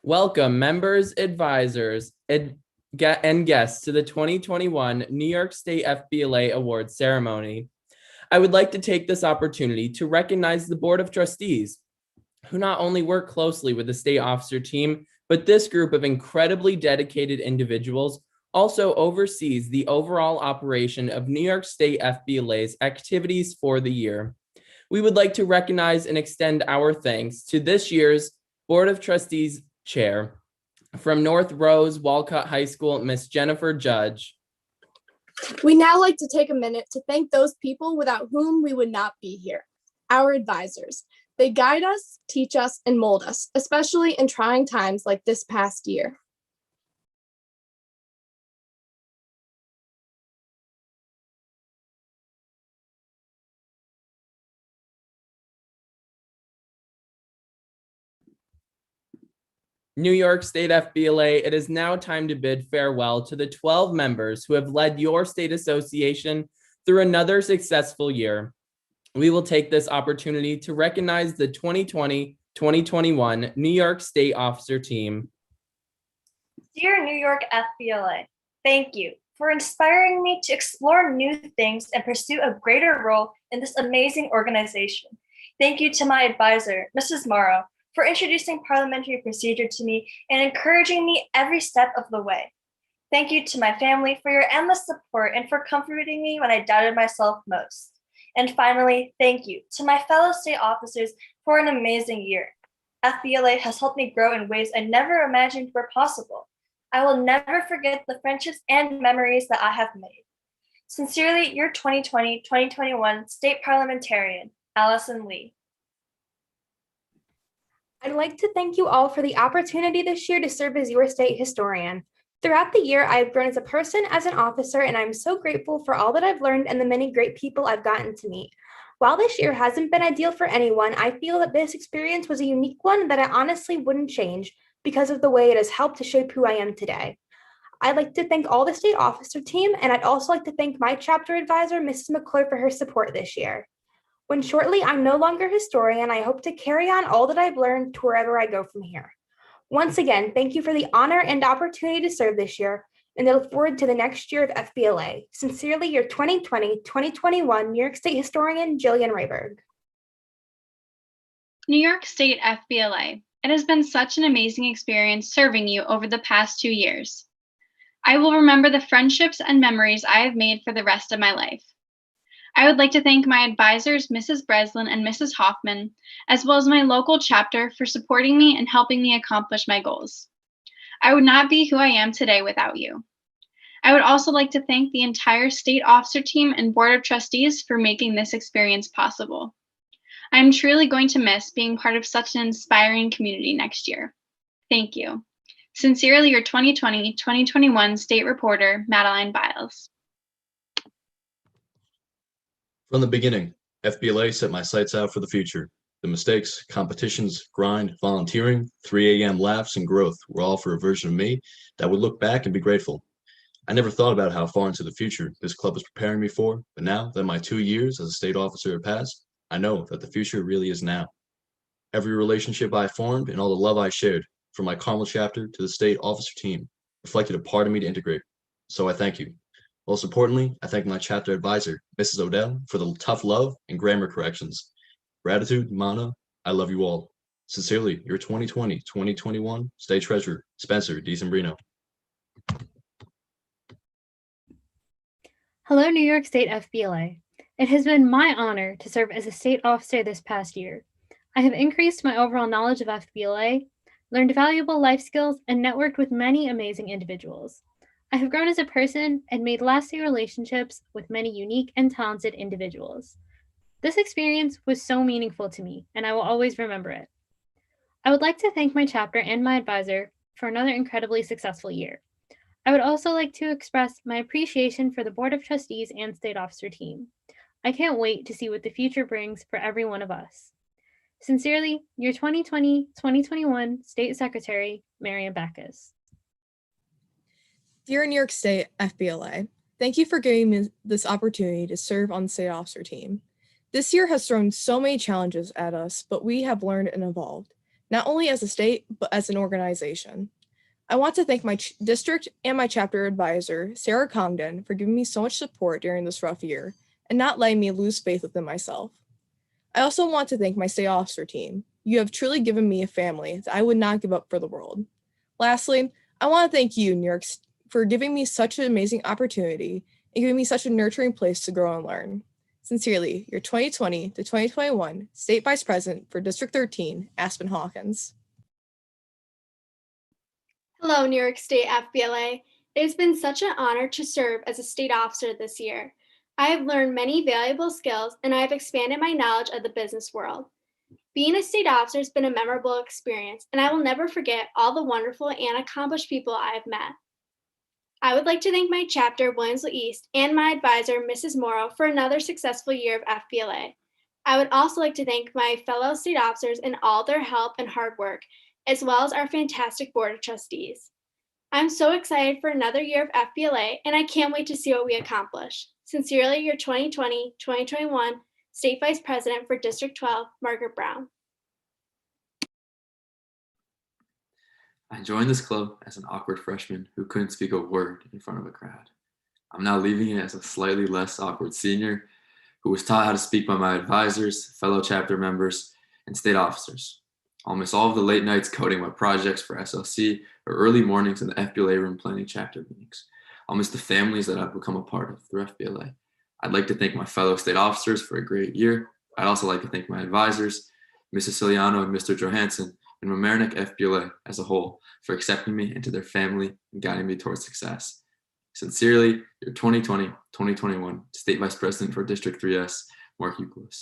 Welcome, members, advisors, and guests to the 2021 New York State FBLA Awards ceremony. I would like to take this opportunity to recognize the Board of Trustees, who not only work closely with the state officer team, but this group of incredibly dedicated individuals also oversees the overall operation of New York State FBLA's activities for the year. We would like to recognize and extend our thanks to this year's Board of Trustees Chair from North Rose Walcott High School, Miss Jennifer Judge. We now like to take a minute to thank those people without whom we would not be here, our advisors. They guide us, teach us, and mold us, especially in trying times like this past year. New York State FBLA, it is now time to bid farewell to the 12 members who have led your state association through another successful year. We will take this opportunity to recognize the 2020-2021 New York State Officer Team. Dear New York FBLA, thank you for inspiring me to explore new things and pursue a greater role in this amazing organization. Thank you to my advisor, Mrs. Morrow, for introducing parliamentary procedure to me and encouraging me every step of the way. Thank you to my family for your endless support and for comforting me when I doubted myself most. And finally, thank you to my fellow state officers for an amazing year. FBLA has helped me grow in ways I never imagined were possible. I will never forget the friendships and memories that I have made. Sincerely, your 2020-2021 State Parliamentarian, Allison Lee. I'd like to thank you all for the opportunity this year to serve as your state historian. Throughout the year, I have grown as a person, as an officer, and I'm so grateful for all that I've learned and the many great people I've gotten to meet. While this year hasn't been ideal for anyone, I feel that this experience was a unique one that I honestly wouldn't change because of the way it has helped to shape who I am today. I'd like to thank all the state officer team, and I'd also like to thank my chapter advisor, Mrs. McClure, for her support this year. When shortly I'm no longer historian, I hope to carry on all that I've learned to wherever I go from here. Once again, thank you for the honor and opportunity to serve this year, and I look forward to the next year of FBLA. Sincerely, your 2020-2021 New York State historian, Jillian Rayberg. New York State FBLA, it has been such an amazing experience serving you over the past 2 years. I will remember the friendships and memories I have made for the rest of my life. I would like to thank my advisors, Mrs. Breslin and Mrs. Hoffman, as well as my local chapter for supporting me and helping me accomplish my goals. I would not be who I am today without you. I would also like to thank the entire state officer team and board of trustees for making this experience possible. I am truly going to miss being part of such an inspiring community next year. Thank you. Sincerely, your 2020-2021 state reporter, Madeline Biles. From the beginning, FBLA set my sights out for the future. The mistakes, competitions, grind, volunteering, 3 a.m. laughs, and growth were all for a version of me that would look back and be grateful. I never thought about how far into the future this club was preparing me for, but now that my 2 years as a state officer have passed, I know that the future really is now. Every relationship I formed and all the love I shared, from my Carmel chapter to the state officer team, reflected a part of me to integrate. So I thank you. Most importantly, I thank my chapter advisor, Mrs. Odell, for the tough love and grammar corrections. Gratitude, Mana, I love you all. Sincerely, your 2020-2021 State Treasurer, Spencer DiSembrino. Hello, New York State FBLA. It has been my honor to serve as a state officer this past year. I have increased my overall knowledge of FBLA, learned valuable life skills, and networked with many amazing individuals. I have grown as a person and made lasting relationships with many unique and talented individuals. This experience was so meaningful to me, and I will always remember it. I would like to thank my chapter and my advisor for another incredibly successful year. I would also like to express my appreciation for the Board of Trustees and State Officer team. I can't wait to see what the future brings for every one of us. Sincerely, your 2020-2021 State Secretary, Marian Backus. Dear New York State FBLA, thank you for giving me this opportunity to serve on the state officer team. This year has thrown so many challenges at us, but we have learned and evolved. not only as a state, but as an organization. I want to thank my district and my chapter advisor, Sarah Congdon, for giving me so much support during this rough year and not letting me lose faith within myself. I also want to thank my state officer team. You have truly given me a family that I would not give up for the world. Lastly, I want to thank you, New York, for giving me such an amazing opportunity and giving me such a nurturing place to grow and learn. Sincerely, your 2020 to 2021 State Vice President for District 13, Aspen Hawkins. Hello, New York State FBLA. It has been such an honor to serve as a state officer this year. I have learned many valuable skills and I have expanded my knowledge of the business world. Being a state officer has been a memorable experience, and I will never forget all the wonderful and accomplished people I have met. I would like to thank my chapter, Williamsville East, and my advisor, Mrs. Morrow, for another successful year of FBLA. I would also like to thank my fellow state officers and all their help and hard work, as well as our fantastic Board of Trustees. I'm so excited for another year of FBLA, and I can't wait to see what we accomplish. Sincerely, your 2020-2021 State Vice President for District 12, Margaret Brown. I joined this club as an awkward freshman who couldn't speak a word in front of a crowd. I'm now leaving it as a slightly less awkward senior who was taught how to speak by my advisors, fellow chapter members, and state officers. I'll miss all of the late nights coding my projects for SLC or early mornings in the FBLA room planning chapter meetings. I'll miss the families that I've become a part of through FBLA. I'd like to thank my fellow state officers for a great year. I'd also like to thank my advisors, Mrs. Siciliano and Mr. Johansson, and Mamaroneck FBLA as a whole for accepting me into their family and guiding me towards success. Sincerely, your 2020-2021 State Vice President for District 3S, Mark Euclid.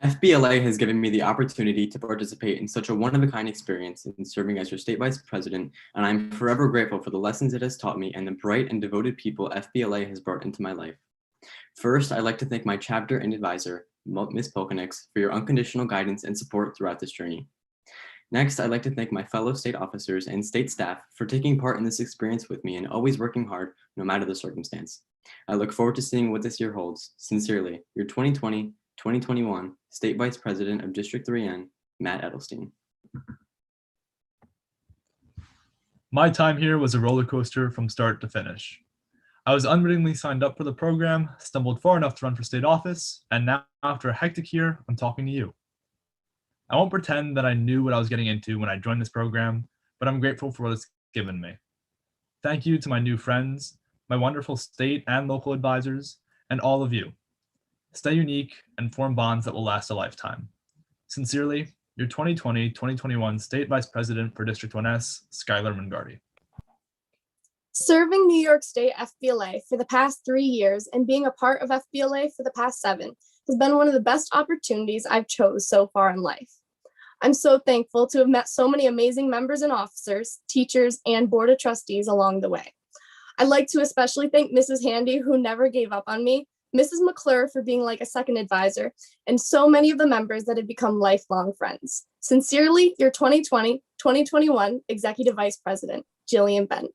FBLA has given me the opportunity to participate in such a one-of-a-kind experience in serving as your State Vice President, and I'm forever grateful for the lessons it has taught me and the bright and devoted people FBLA has brought into my life. First, I'd like to thank my chapter and advisor, Ms. Polkonix, for your unconditional guidance and support throughout this journey. Next, I'd like to thank my fellow state officers and state staff for taking part in this experience with me and always working hard no matter the circumstance. I look forward to seeing what this year holds. Sincerely, your 2020-2021 State Vice President of District 3N, Matt Edelstein. My time here was a roller coaster from start to finish. I was unwittingly signed up for the program, stumbled far enough to run for state office, and now after a hectic year, I'm talking to you. I won't pretend that I knew what I was getting into when I joined this program, but I'm grateful for what it's given me. Thank you to my new friends, my wonderful state and local advisors, and all of you. Stay unique and form bonds that will last a lifetime. Sincerely, your 2020-2021 State Vice President for District 1S, Skylar Mangardi. Serving New York State FBLA for the past 3 years and being a part of FBLA for the past 7 has been one of the best opportunities I've chose so far in life. I'm so thankful to have met so many amazing members and officers, teachers, and Board of Trustees along the way. I'd like to especially thank Mrs. Handy, who never gave up on me, Mrs. McClure for being like a second advisor, and so many of the members that have become lifelong friends. Sincerely, your 2020-2021 Executive Vice President, Jillian Bent.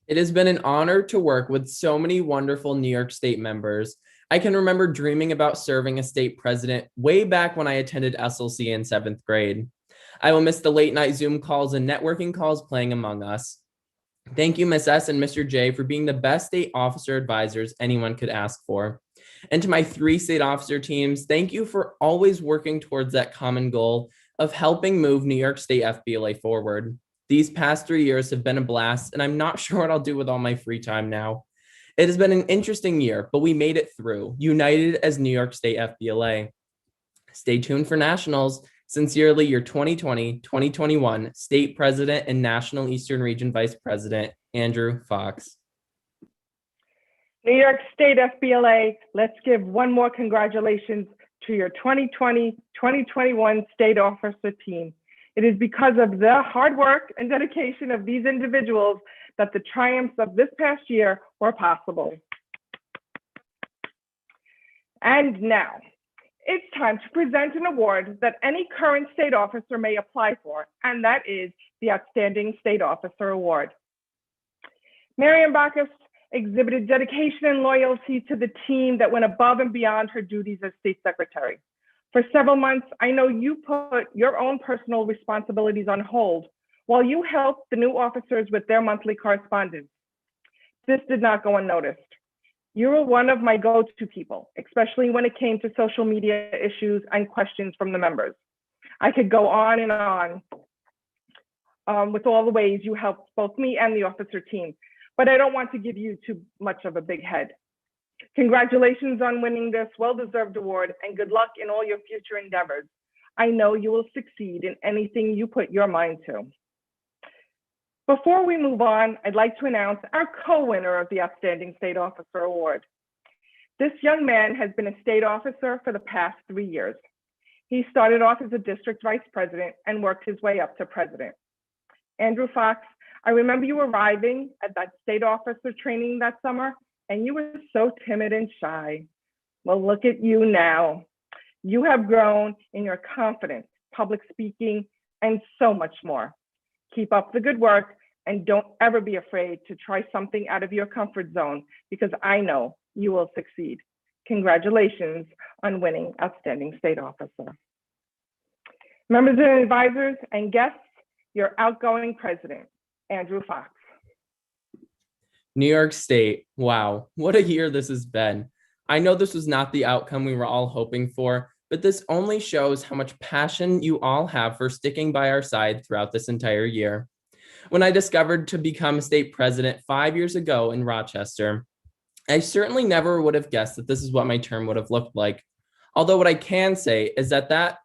It has been an honor to work with so many wonderful New York State members. I can remember dreaming about serving as state president way back when I attended SLC in 7th grade. I will miss the late night Zoom calls and networking calls playing among us. Thank you, Ms. S. and Mr. J, for being the best state officer advisors anyone could ask for. And to my 3 state officer teams, thank you for always working towards that common goal of helping move New York State FBLA forward. These past 3 years have been a blast, and I'm not sure what I'll do with all my free time now. It has been an interesting year, but we made it through, united as New York State FBLA. Stay tuned for nationals. Sincerely, your 2020-2021 State President and National Eastern Region Vice President, Andrew Fox. New York State FBLA, let's give one more congratulations to your 2020-2021 State Officer team. It is because of the hard work and dedication of these individuals that the triumphs of this past year were possible. And now, it's time to present an award that any current state officer may apply for, and that is the Outstanding State Officer Award. Marian Bacchus exhibited dedication and loyalty to the team that went above and beyond her duties as State Secretary. For several months, I know you put your own personal responsibilities on hold while you helped the new officers with their monthly correspondence. This did not go unnoticed. You were one of my go-to people, especially when it came to social media issues and questions from the members. I could go on and on with all the ways you helped both me and the officer team, but I don't want to give you too much of a big head. Congratulations on winning this well-deserved award, and good luck in all your future endeavors. I know you will succeed in anything you put your mind to. Before we move on, I'd like to announce our co-winner of the Outstanding State Officer Award. This young man has been a state officer for the past 3 years. He started off as a district vice president and worked his way up to president. Andrew Fox, I remember you arriving at that state officer training that summer, and you were so timid and shy. Well, look at you now. You have grown in your confidence, public speaking, and so much more. Keep up the good work, and don't ever be afraid to try something out of your comfort zone, because I know you will succeed. Congratulations on winning Outstanding State Officer. Members and advisors and guests, your outgoing president, Andrew Fox. New York State, wow, what a year this has been. I know this was not the outcome we were all hoping for, but this only shows how much passion you all have for sticking by our side throughout this entire year. When I discovered to become state president 5 years ago in Rochester, I certainly never would have guessed that this is what my term would have looked like. Although what I can say is that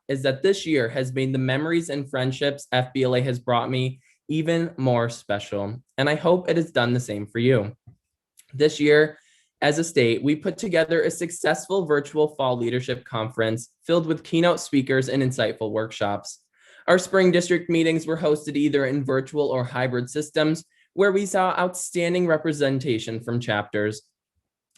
this year has made the memories and friendships FBLA has brought me even more special, and I hope it has done the same for you. This year, as a state, we put together a successful virtual fall leadership conference filled with keynote speakers and insightful workshops. Our spring district meetings were hosted either in virtual or hybrid systems, where we saw outstanding representation from chapters.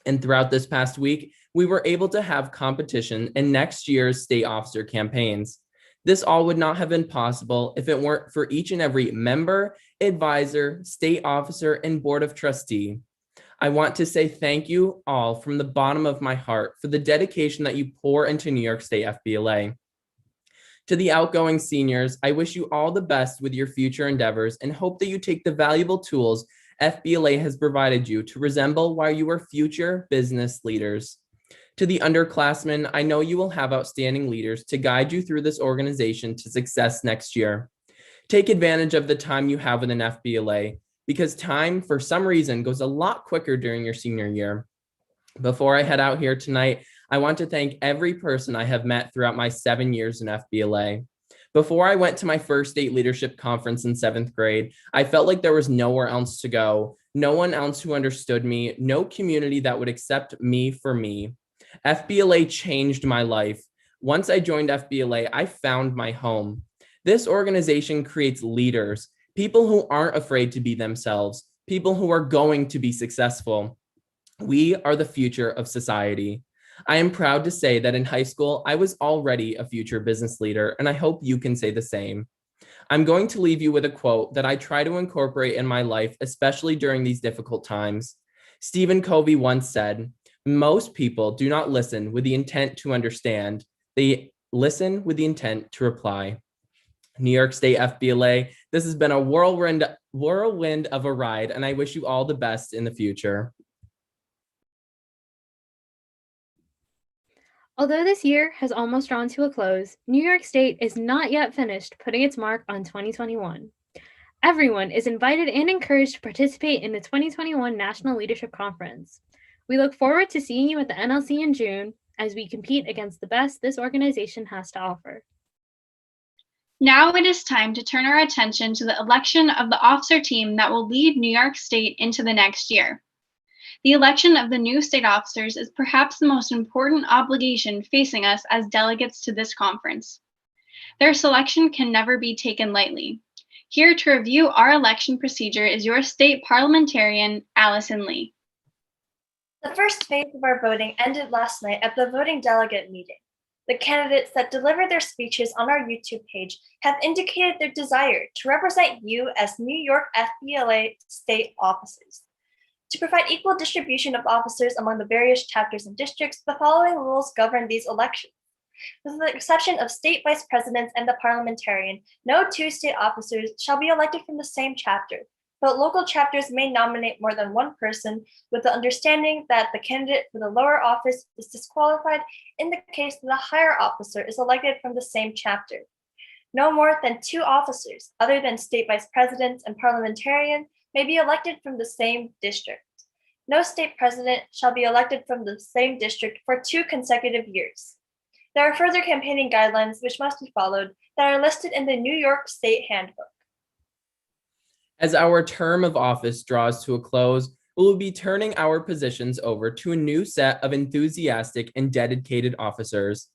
And throughout this past week, we were able to have competition in next year's state officer campaigns. This all would not have been possible if it weren't for each and every member, advisor, state officer, and board of trustee. I want to say thank you all from the bottom of my heart for the dedication that you pour into New York State FBLA. To the outgoing seniors, I wish you all the best with your future endeavors and hope that you take the valuable tools FBLA has provided you to resemble while you are future business leaders. To the underclassmen, I know you will have outstanding leaders to guide you through this organization to success next year. Take advantage of the time you have within FBLA, because time, for some reason, goes a lot quicker during your senior year. Before I head out here tonight, I want to thank every person I have met throughout my 7 years in FBLA. Before I went to my first state leadership conference in 7th grade, I felt like there was nowhere else to go, no one else who understood me, no community that would accept me for me. FBLA changed my life. Once I joined FBLA, I found my home. This organization creates leaders, people who aren't afraid to be themselves, people who are going to be successful. We are the future of society. I am proud to say that in high school, I was already a future business leader, and I hope you can say the same. I'm going to leave you with a quote that I try to incorporate in my life, especially during these difficult times. Stephen Covey once said, "Most people do not listen with the intent to understand. They listen with the intent to reply." New York State FBLA, this has been a whirlwind of a ride, and I wish you all the best in the future. Although this year has almost drawn to a close, New York State is not yet finished putting its mark on 2021. Everyone is invited and encouraged to participate in the 2021 National Leadership Conference. We look forward to seeing you at the NLC in June as we compete against the best this organization has to offer. Now it is time to turn our attention to the election of the officer team that will lead New York State into the next year. The election of the new state officers is perhaps the most important obligation facing us as delegates to this conference. Their selection can never be taken lightly. Here to review our election procedure is your state parliamentarian, Allison Lee. The first phase of our voting ended last night at the voting delegate meeting. The candidates that delivered their speeches on our YouTube page have indicated their desire to represent you as New York FBLA state officers. To provide equal distribution of officers among the various chapters and districts, the following rules govern these elections. With the exception of state vice presidents and the parliamentarian, no two state officers shall be elected from the same chapter, but local chapters may nominate more than one person with the understanding that the candidate for the lower office is disqualified in the case that the higher officer is elected from the same chapter. No more than two officers, other than state vice presidents and parliamentarian, may be elected from the same district. No state president shall be elected from the same district for 2 consecutive years. There are further campaigning guidelines which must be followed that are listed in the New York State Handbook. As our term of office draws to a close, we will be turning our positions over to a new set of enthusiastic and dedicated officers.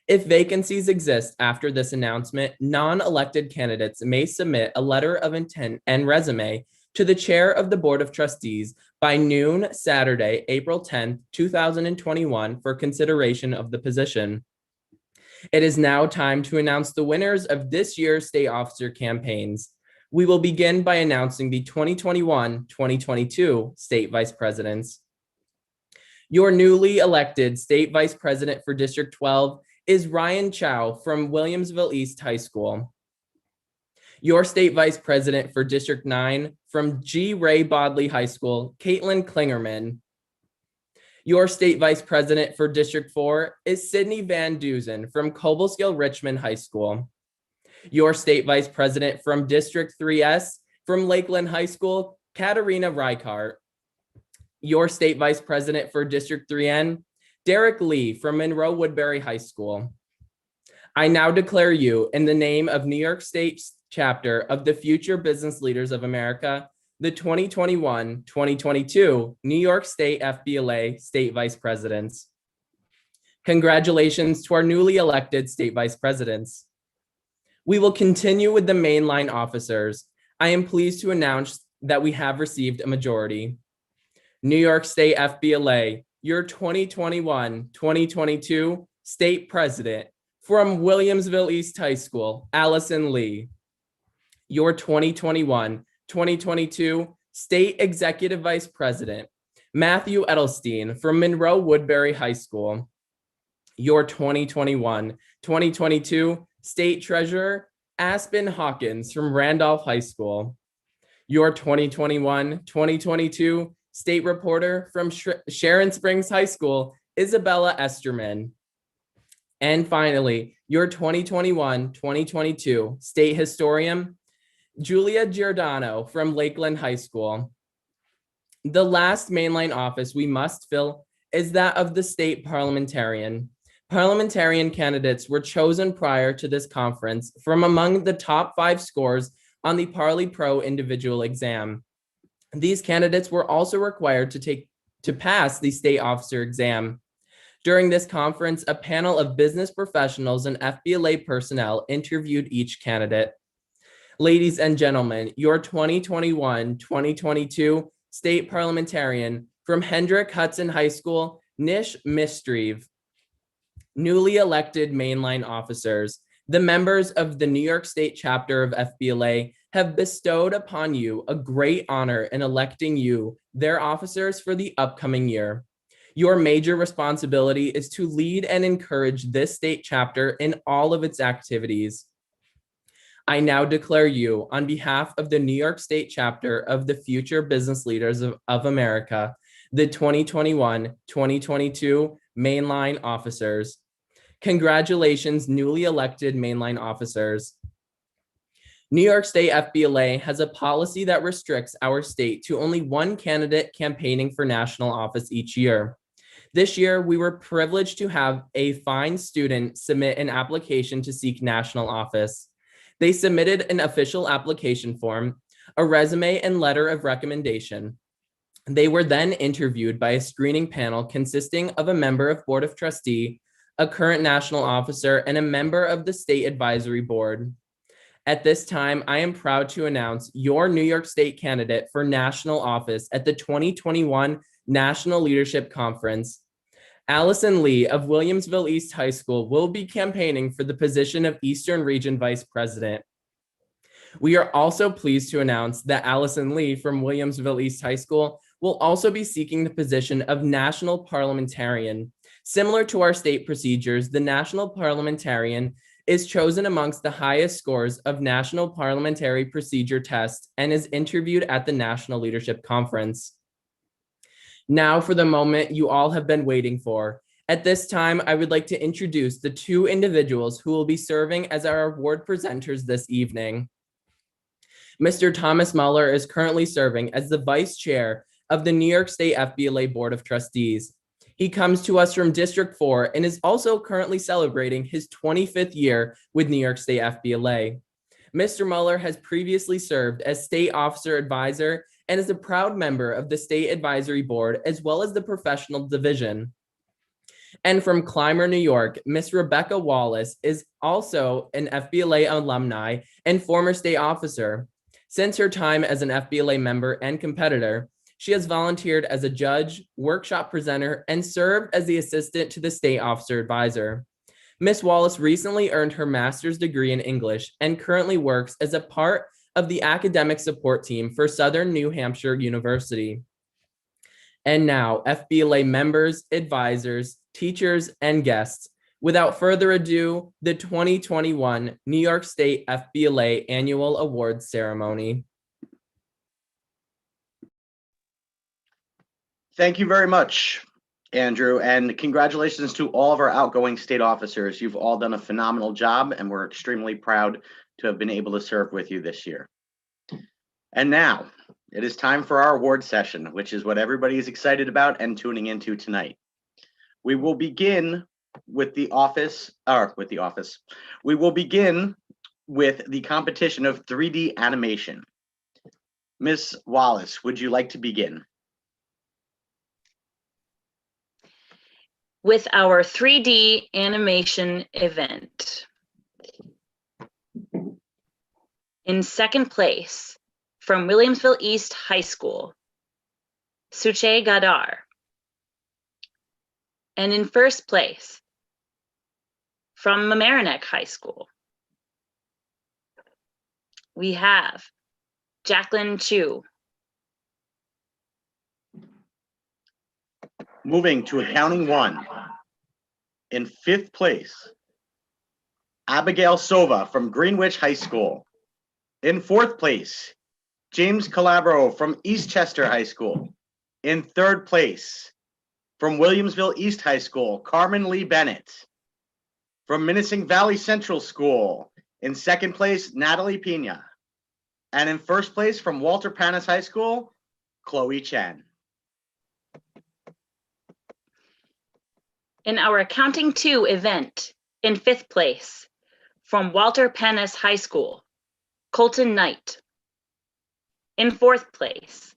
If vacancies exist after this announcement, non-elected candidates may submit a letter of intent and resume to the chair of the Board of Trustees by noon Saturday, April 10th, 2021 for consideration of the position. It is now time to announce the winners of this year's state officer campaigns. We will begin by announcing the 2021-2022 state vice presidents. Your newly elected state vice president for District 12 is Ryan Chow from Williamsville East High School. Your state vice president for District 9 from G. Ray Bodley High School, Caitlin Klingerman. Your state vice president for District 4 is Sydney Van Dusen from Cobleskill Richmond High School. Your state vice president from District 3S from Lakeland High School, Katarina Reichardt. Your state vice president for District 3N, Derek Lee from Monroe Woodbury High School. I now declare you, in the name of New York State chapter of the Future Business Leaders of America, the 2021-2022 New York State FBLA State Vice Presidents. Congratulations to our newly elected state vice presidents. We will continue with the mainline officers. I am pleased to announce that we have received a majority. New York State FBLA, your 2021-2022 state president from Williamsville East High School, Allison Lee. Your 2021-2022 state executive vice president, Matthew Edelstein from Monroe Woodbury High School. Your 2021-2022 state treasurer, Aspen Hawkins from Randolph High School. Your 2021-2022 state reporter from Sharon Springs High School, Isabella Esterman. And finally, your 2021-2022 state historian, Julia Giordano from Lakeland High School. The last mainline office we must fill is that of the state parliamentarian. Parliamentarian candidates were chosen prior to this conference from among the top 5 scores on the Parley Pro individual exam. These candidates were also required to pass the state officer exam. During this conference, a panel of business professionals and FBLA personnel interviewed each candidate. Ladies and gentlemen, your 2021-2022 state parliamentarian from Hendrick Hudson High School, Nish Mistreve. Newly elected mainline officers, the members of the New York State chapter of FBLA have bestowed upon you a great honor in electing you their officers for the upcoming year. Your major responsibility is to lead and encourage this state chapter in all of its activities. I now declare you, on behalf of the New York State chapter of the Future Business Leaders of America, the 2021-2022 mainline officers. Congratulations, newly elected mainline officers. New York State FBLA has a policy that restricts our state to only one candidate campaigning for national office each year. This year, we were privileged to have a fine student submit an application to seek national office. They submitted an official application form, a resume, and letter of recommendation. They were then interviewed by a screening panel consisting of a member of Board of Trustee, a current national officer, and a member of the State Advisory Board. At this time, I am proud to announce your New York State candidate for national office at the 2021 National Leadership Conference. Allison Lee of Williamsville East High School will be campaigning for the position of Eastern Region Vice President. We are also pleased to announce that Allison Lee from Williamsville East High School will also be seeking the position of National Parliamentarian, Similar to our state procedures, the national parliamentarian is chosen amongst the highest scores of National Parliamentary Procedure Test and is interviewed at the National Leadership Conference. Now for the moment you all have been waiting for. At this time, I would like to introduce the two individuals who will be serving as our award presenters this evening. Mr. Thomas Muller is currently serving as the Vice Chair of the New York State FBLA Board of Trustees. He comes to us from District 4 and is also currently celebrating his 25th year with New York State FBLA. Mr. Muller has previously served as State Officer Advisor and is a proud member of the State Advisory Board as well as the Professional Division. And from Clymer, New York, Miss Rebecca Wallace is also an FBLA alumni and former state officer. Since her time as an FBLA member and competitor, she has volunteered as a judge, workshop presenter, and served as the assistant to the state officer advisor. Miss Wallace recently earned her master's degree in English and currently works as a part of the academic support team for Southern New Hampshire University. And now, FBLA members, advisors, teachers, and guests, without further ado, the 2021 New York State FBLA Annual Awards Ceremony. Thank you very much, Andrew, and congratulations to all of our outgoing state officers. You've all done a phenomenal job, and we're extremely proud to have been able to serve with you this year. And now, it is time for our award session, which is what everybody is excited about and tuning into tonight. We will begin with the We will begin with the competition of 3D animation. Ms. Wallace, would you like to begin? With our 3D animation event. In second place, from Williamsville East High School, Suche Gadar. And in first place, from Mamaroneck High School, we have Jacqueline Chu. Moving to Accounting 1. In fifth place, Abigail Sova from Greenwich High School. In fourth place, James Calabro from Eastchester High School. In third place, from Williamsville East High School, Carmen Lee Bennett. From Minisink Valley Central School, in second place, Natalie Pina. And in first place, from Walter Panis High School, Chloe Chen. In our Accounting 2 event, in fifth place, from Walter Panis High School, Colton Knight. In fourth place,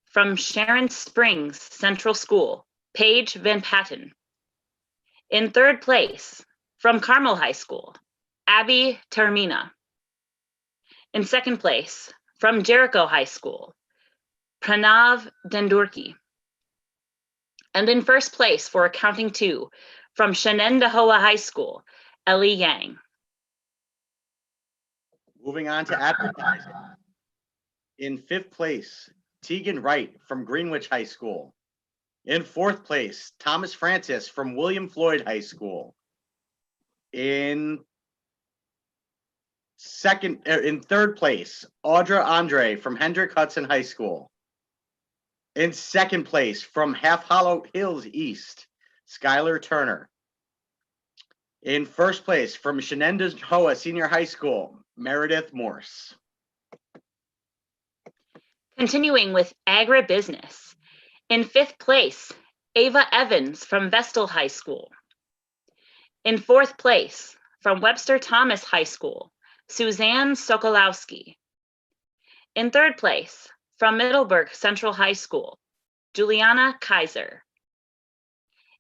from Sharon Springs Central School, Paige Van Patten. In third place, from Carmel High School, Abby Termina. In second place, from Jericho High School, Pranav Dendurki. And in first place for Accounting 2, from Shenendehowa High School, Ellie Yang. Moving on to advertising. In fifth place, Tegan Wright from Greenwich High School. In fourth place, Thomas Francis from William Floyd High School. In third place, Audra Andre from Hendrick Hudson High School. In second place, from Half Hollow Hills East, Skylar Turner. In first place, from Shenendehowa Senior High School, Meredith Morse. Continuing with agribusiness. In fifth place, Ava Evans from Vestal High School. In fourth place, from Webster Thomas High School, Suzanne Sokolowski. In third place, from Middleburg Central High School, Juliana Kaiser.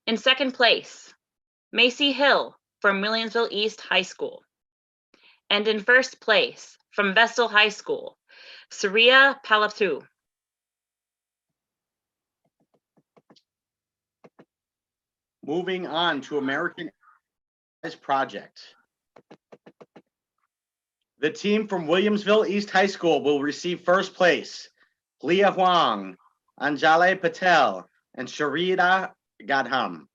In second place, Macy Hill from Williamsville East High School. And in first place, from Vestal High School, Saria Palaptu. Moving on to American Project. The team from Williamsville East High School will receive first place. Leah Huang, Anjali Patel, and Sharida Gadham.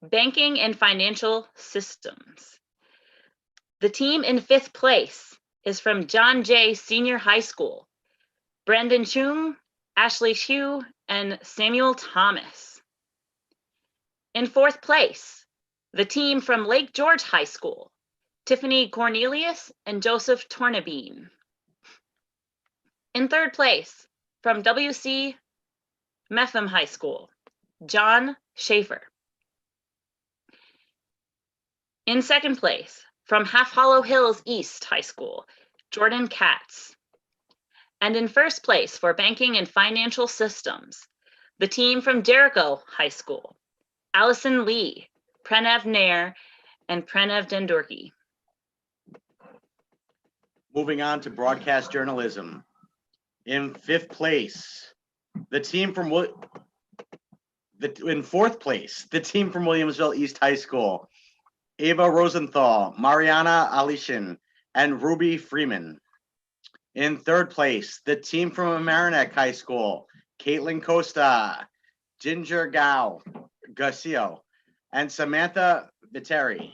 Banking and Financial Systems. The team in 5th place is from John Jay Senior High School. Brandon Chung, Ashley Hugh, and Samuel Thomas. In 4th place, the team from Lake George High School. Tiffany Cornelius and Joseph Tornabene. In 3rd place, from WC Mepham High School, John Schaefer. In 2nd place, from Half Hollow Hills East High School, Jordan Katz. And in 1st place for Banking and Financial Systems, the team from Jericho High School, Allison Lee, Pranav Nair, and Pranav Dendurgi. Moving on to broadcast journalism. In 5th place, the team from in 4th place, the team from Williamsville East High School, Ava Rosenthal, Mariana Alishin, and Ruby Freeman. In 3rd place, the team from Amerenik High School, Caitlin Costa, Ginger Garcio, and Samantha Viteri.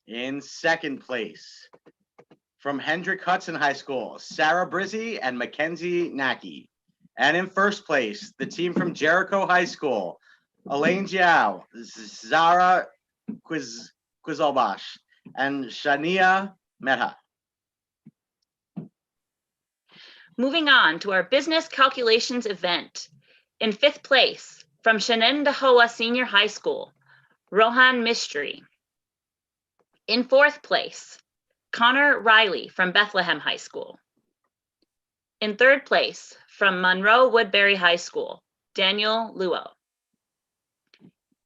In 2nd place, from Hendrick Hudson High School, Sarah Brizzi and Mackenzie Naki. And in 1st place, the team from Jericho High School, Elaine Jiao, Zara Quizalbash, and Shania Mehta. Moving on to our business calculations event. In 5th place, from Shenendahowa Senior High School, Rohan Mistry. In 4th place, Connor Riley from Bethlehem High School. In 3rd place, from Monroe Woodbury High School, Daniel Luo.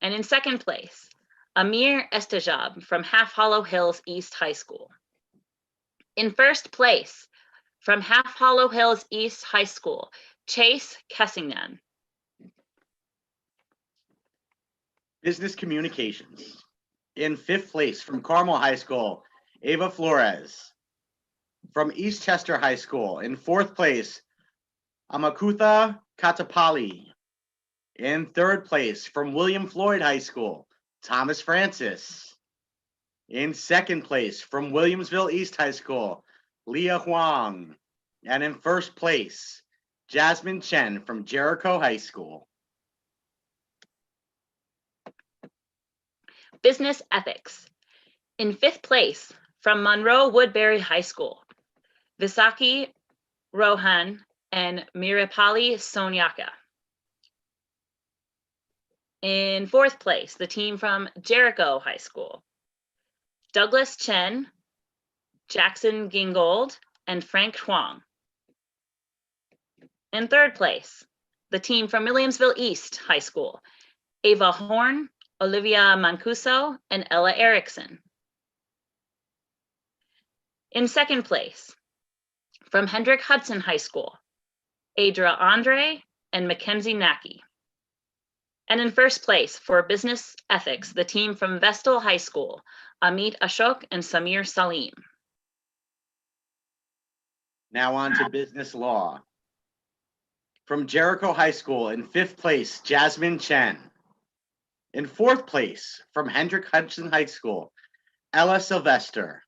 And in 2nd place, Amir Estejab from Half Hollow Hills East High School. In 1st place, from Half Hollow Hills East High School, Chase Kessington. Business communications. In 5th place, from Carmel High School, Ava Flores. From East Chester High School, in 4th place, Amakutha Katapali. In 3rd place, from William Floyd High School, Thomas Francis. In 2nd place, from Williamsville East High School, Leah Huang. And in 1st place, Jasmine Chen from Jericho High School. Business ethics. In 5th place, from Monroe Woodbury High School, Visaki Rohan and Mirapali Sonyaka. In 4th place, the team from Jericho High School, Douglas Chen, Jackson Gingold, and Frank Huang. In 3rd place, the team from Williamsville East High School, Ava Horn, Olivia Mancuso, and Ella Erickson. In 2nd place, from Hendrick Hudson High School, Adra Andre and Mackenzie Naki. And in 1st place for business ethics, the team from Vestal High School, Amit Ashok and Samir Salim. Now on to business law. From Jericho High School, in 5th place, Jasmine Chen. In 4th place, from Hendrick Hudson High School, Ella Sylvester.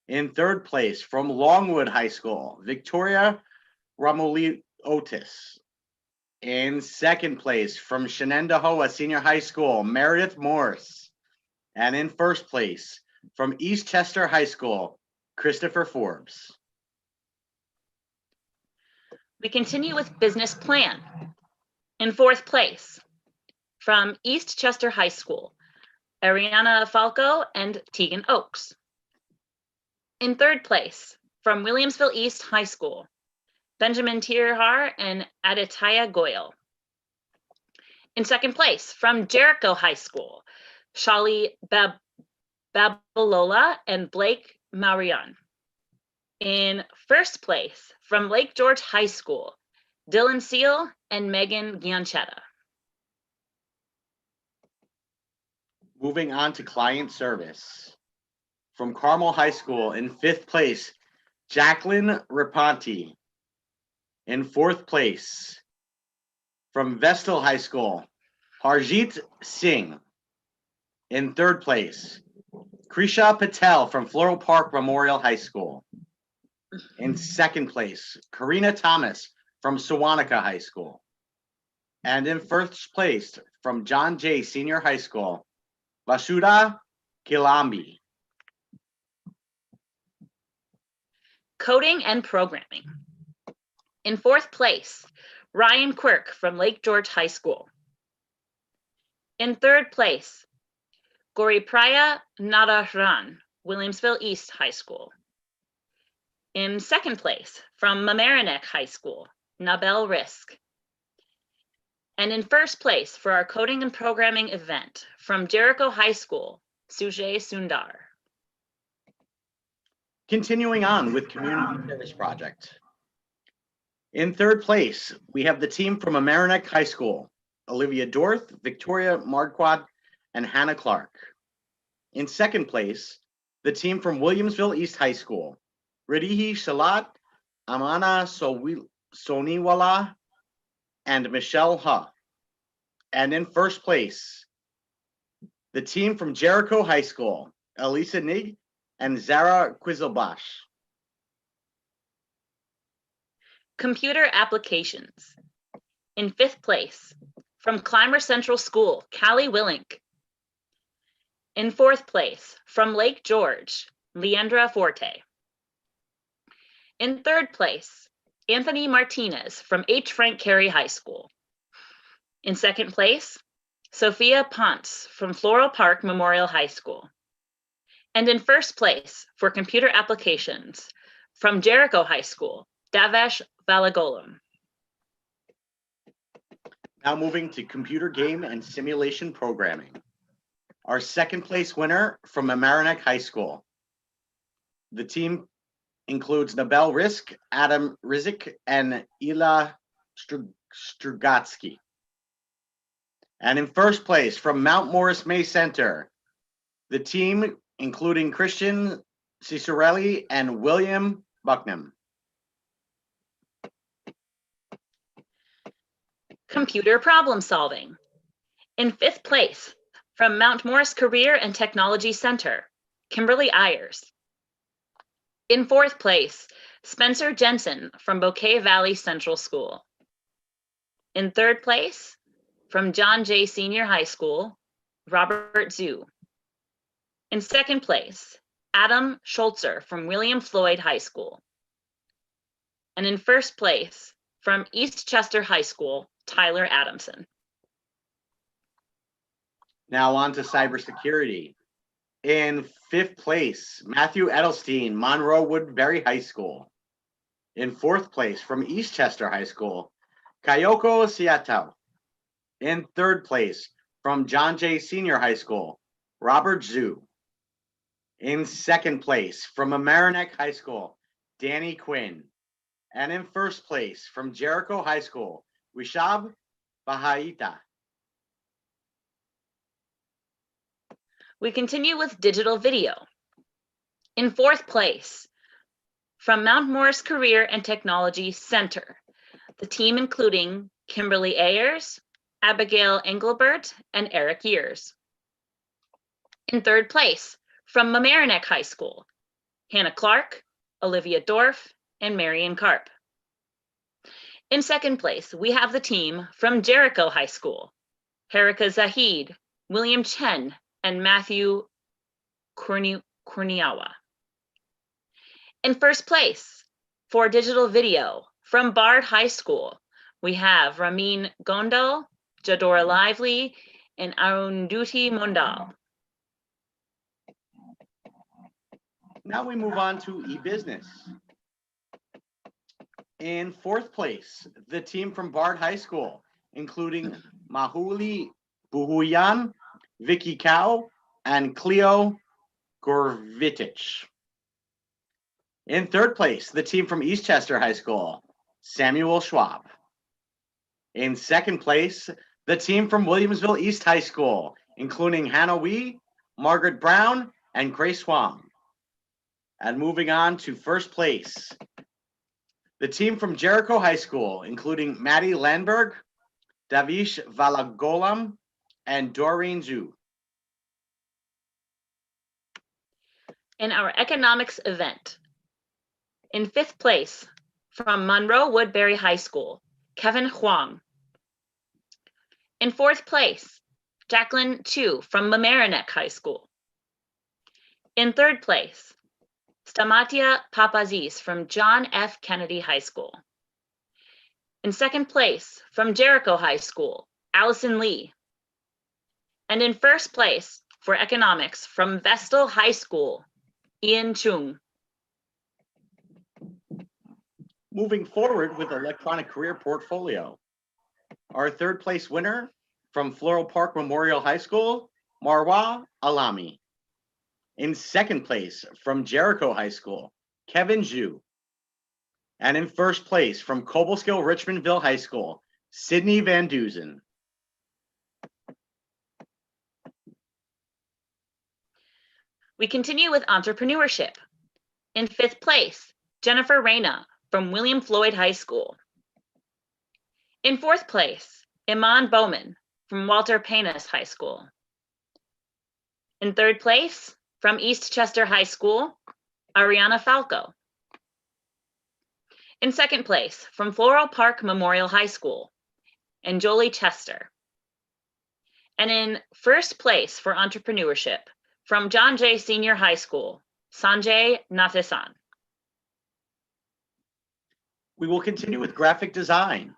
In 3rd place, from Longwood High School, Victoria Ramoli Otis. In 2nd place, from Shenendahowa Senior High School, Meredith Morse. And in 1st place, from East Chester High School, Christopher Forbes. We continue with business plan. In 4th place, from East Chester High School, Ariana Falco and Tegan Oakes. In 3rd place, from Williamsville East High School, Benjamin Tirhar and Aditya Goyal. In 2nd place, from Jericho High School, Shali Babalola and Blake Marion. In 1st place, from Lake George High School, Dylan Seal and Megan Gianchetta. Moving on to client service. From Carmel High School, in 5th place, Jacqueline Raponti. In 4th place, from Vestal High School, Harjit Singh. In third place, Krisha Patel from Floral Park Memorial High School. In second place, Karina Thomas from Sewanaka High School. And in first place, from John Jay Senior High School, Vasudha Kilambi. Coding and programming. In fourth place, Ryan Quirk from Lake George High School. In third place, Goripraya Nadaran, Williamsville East High School. In second place, from Mamaroneck High School, Nabel Risk. And in first place for our coding and programming event, from Jericho High School, Sujay Sundar. Continuing on with Community Service Project. In third place, we have the team from Mamaroneck High School, Olivia Dorth, Victoria Marquardt, and Hannah Clark. In second place, the team from Williamsville East High School, Ridihi Shalat, Amana Soniwala, and Michelle Ha. And in first place, the team from Jericho High School, Elisa Nig and Zara Quizelbash. Computer applications. In fifth place, from Clymer Central School, Callie Willink. In fourth place, from Lake George, Leandra Forte. In third place, Anthony Martinez from H. Frank Carey High School. In second place, Sophia Ponce from Floral Park Memorial High School. And in first place for computer applications, from Jericho High School, Davesh Valagolam. Now moving to computer game and simulation programming. Our second place winner from Mamaroneck High School. The team includes Nabel Risk, Adam Rizik, and Ila Strugatsky. And in first place from Mount Morris May Center, the team including Christian Cicerelli and William Bucknam. Computer problem solving. In fifth place, from Mount Morris Career and Technology Center, Kimberly Ayers. In fourth place, Spencer Jensen from Bouquet Valley Central School. In third place, from John Jay Senior High School, Robert Zhu. In second place, Adam Schultzer from William Floyd High School. And in first place, from East Chester High School, Tyler Adamson. Now on to cybersecurity. In fifth place, Matthew Edelstein, Monroe Woodbury High School. In fourth place, from East Chester High School, Kayoko Seattle. In third place, from John Jay Senior High School, Robert Zhu. In second place, from Mamaroneck High School, Danny Quinn. And in first place, from Jericho High School, Rishab Bahaita. We continue with digital video. In fourth place, from Mount Morris Career and Technology Center, the team including Kimberly Ayers, Abigail Engelbert, and Eric Years. In third place, from Mamaroneck High School, Hannah Clark, Olivia Dorff, and Marion Karp. In second place, we have the team from Jericho High School, Harika Zahid, William Chen, and Matthew Kurniawa. In first place, for digital video, from Bard High School, we have Ramin Gondal, Jadora Lively, and Arunduti Mondal. Now we move on to e-business. In fourth place, the team from Bard High School, including Mahuli Buhuyan, Vicky Cow, and Cleo Gorvitich. In third place, the team from East Chester High School, Samuel Schwab. In second place, the team from Williamsville East High School, including Hannah Wee, Margaret Brown, and Grace Wong. And moving on to first place, the team from Jericho High School, including Maddie Landberg, Davish Valagolam, and Doreen Zhu. in our economics event. In 5th place, from Monroe Woodbury High School, Kevin Huang. In 4th place, Jacqueline Chu from Mamaroneck High School. In 3rd place, Stamatia Papaziz from John F. Kennedy High School. In 2nd place, from Jericho High School, Allison Lee. And in 1st place for economics from Vestal High School, Ian Chung. Moving forward with electronic career portfolio. Our 3rd place winner from Floral Park Memorial High School, Marwa Alami. In 2nd place from Jericho High School, Kevin Zhu. And in 1st place from Cobleskill Richmondville High School, Sydney Van Duzen. We continue with entrepreneurship. In 5th place, Jennifer Reyna from William Floyd High School. In 4th place, Iman Bowman from Walter Painus High School. In 3rd place, from East Chester High School, Ariana Falco. In 2nd place, from Floral Park Memorial High School, Anjoli Chester. And in 1st place for entrepreneurship, from John Jay Senior High School, Sanjay Natesan. We will continue with graphic design.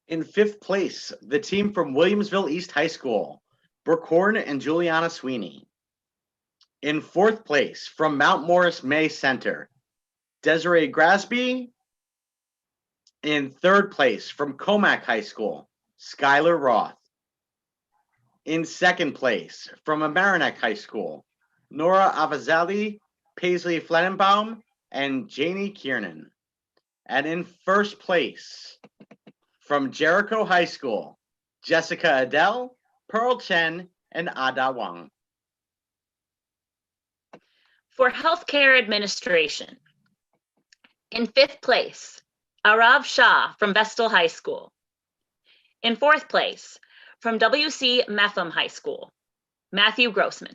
In 5th place, the team from Williamsville East High School, Brooke Horn and Juliana Sweeney. In 4th place, from Mount Morris May Center, Desiree Grasby. In 3rd place, from Comac High School, Skylar Roth. In 2nd place, from Mamaroneck High School, Nora Avazali, Paisley Flenenbaum, and Janie Kiernan. And in 1st place, from Jericho High School, Jessica Adele, Pearl Chen, and Ada Wang. For healthcare administration, in 5th place, Arav Shah from Vestal High School. In 4th place, from W.C. Metham High School, Matthew Grossman.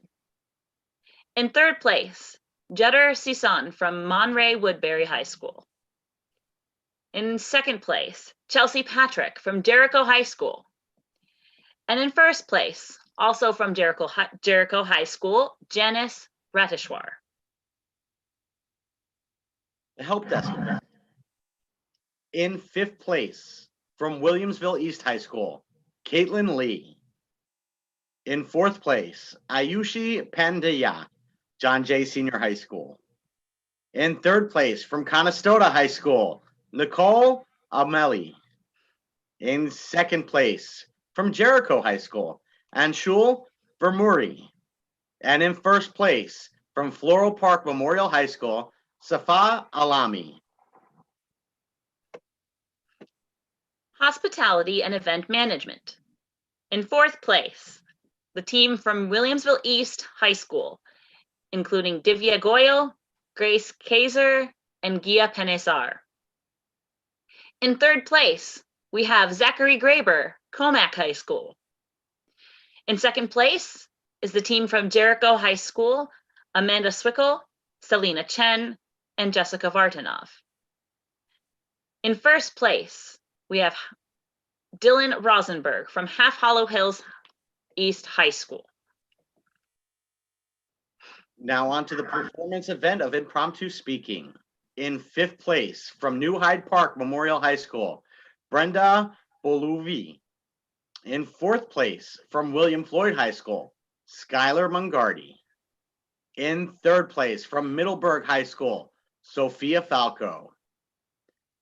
In 3rd place, Jedder Sison from Monterey Woodbury High School. In 2nd place, Chelsea Patrick from Jericho High School. And in 1st place, also from Jericho High School, Janice Ratishwar. The help desk. In 5th place, from Williamsville East High School, Caitlin Lee. In 4th place, Ayushi Pandya, John Jay Senior High School. In 3rd place, from Conestoga High School, Nicole Ameli. In 2nd place, from Jericho High School, Anshul Vermuri. And in 1st place, from Floral Park Memorial High School, Safa Alami. Hospitality and event management. In 4th place, the team from Williamsville East High School, including Divya Goyal, Grace Kaiser, and Gia Penesar. In 3rd place, we have Zachary Graber, Comac High School. In 2nd place is the team from Jericho High School, Amanda Swickle, Selena Chen, and Jessica Vartanov. In 1st place, we have Dylan Rosenberg from Half Hollow Hills East High School. Now on to the performance event of impromptu speaking. In 5th place, from New Hyde Park Memorial High School, Brenda Boluvi. In 4th place, from William Floyd High School, Skylar Mungardi. In 3rd place, from Middleburg High School, Sophia Falco.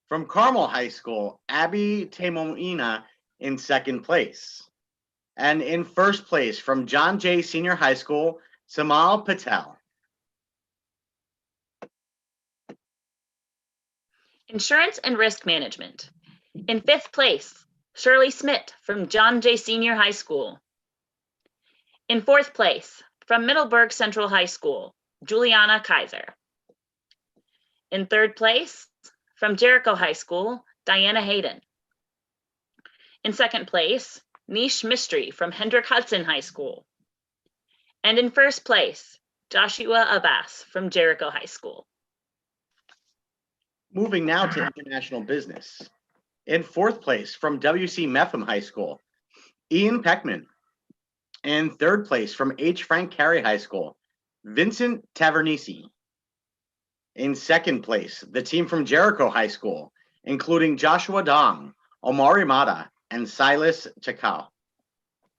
From Carmel High School, Abby Temoina in 2nd place. And in 1st place, from John Jay Senior High School, Samal Patel. Insurance and risk management. In 5th place, Shirley Smith from John Jay Senior High School. In 4th place, from Middleburg Central High School, Juliana Kaiser. In 3rd place, from Jericho High School, Diana Hayden. In 2nd place, Nish Mistry from Hendrick Hudson High School. And in first place, Joshua Abbas from Jericho High School. Moving now to international business. In fourth place from WC Mepham High School, Ian Peckman. In third place from H. Frank Carey High School, Vincent Tavernisi. In second place, the team from Jericho High School, including Joshua Dong, Omari Mata, and Silas Chakao.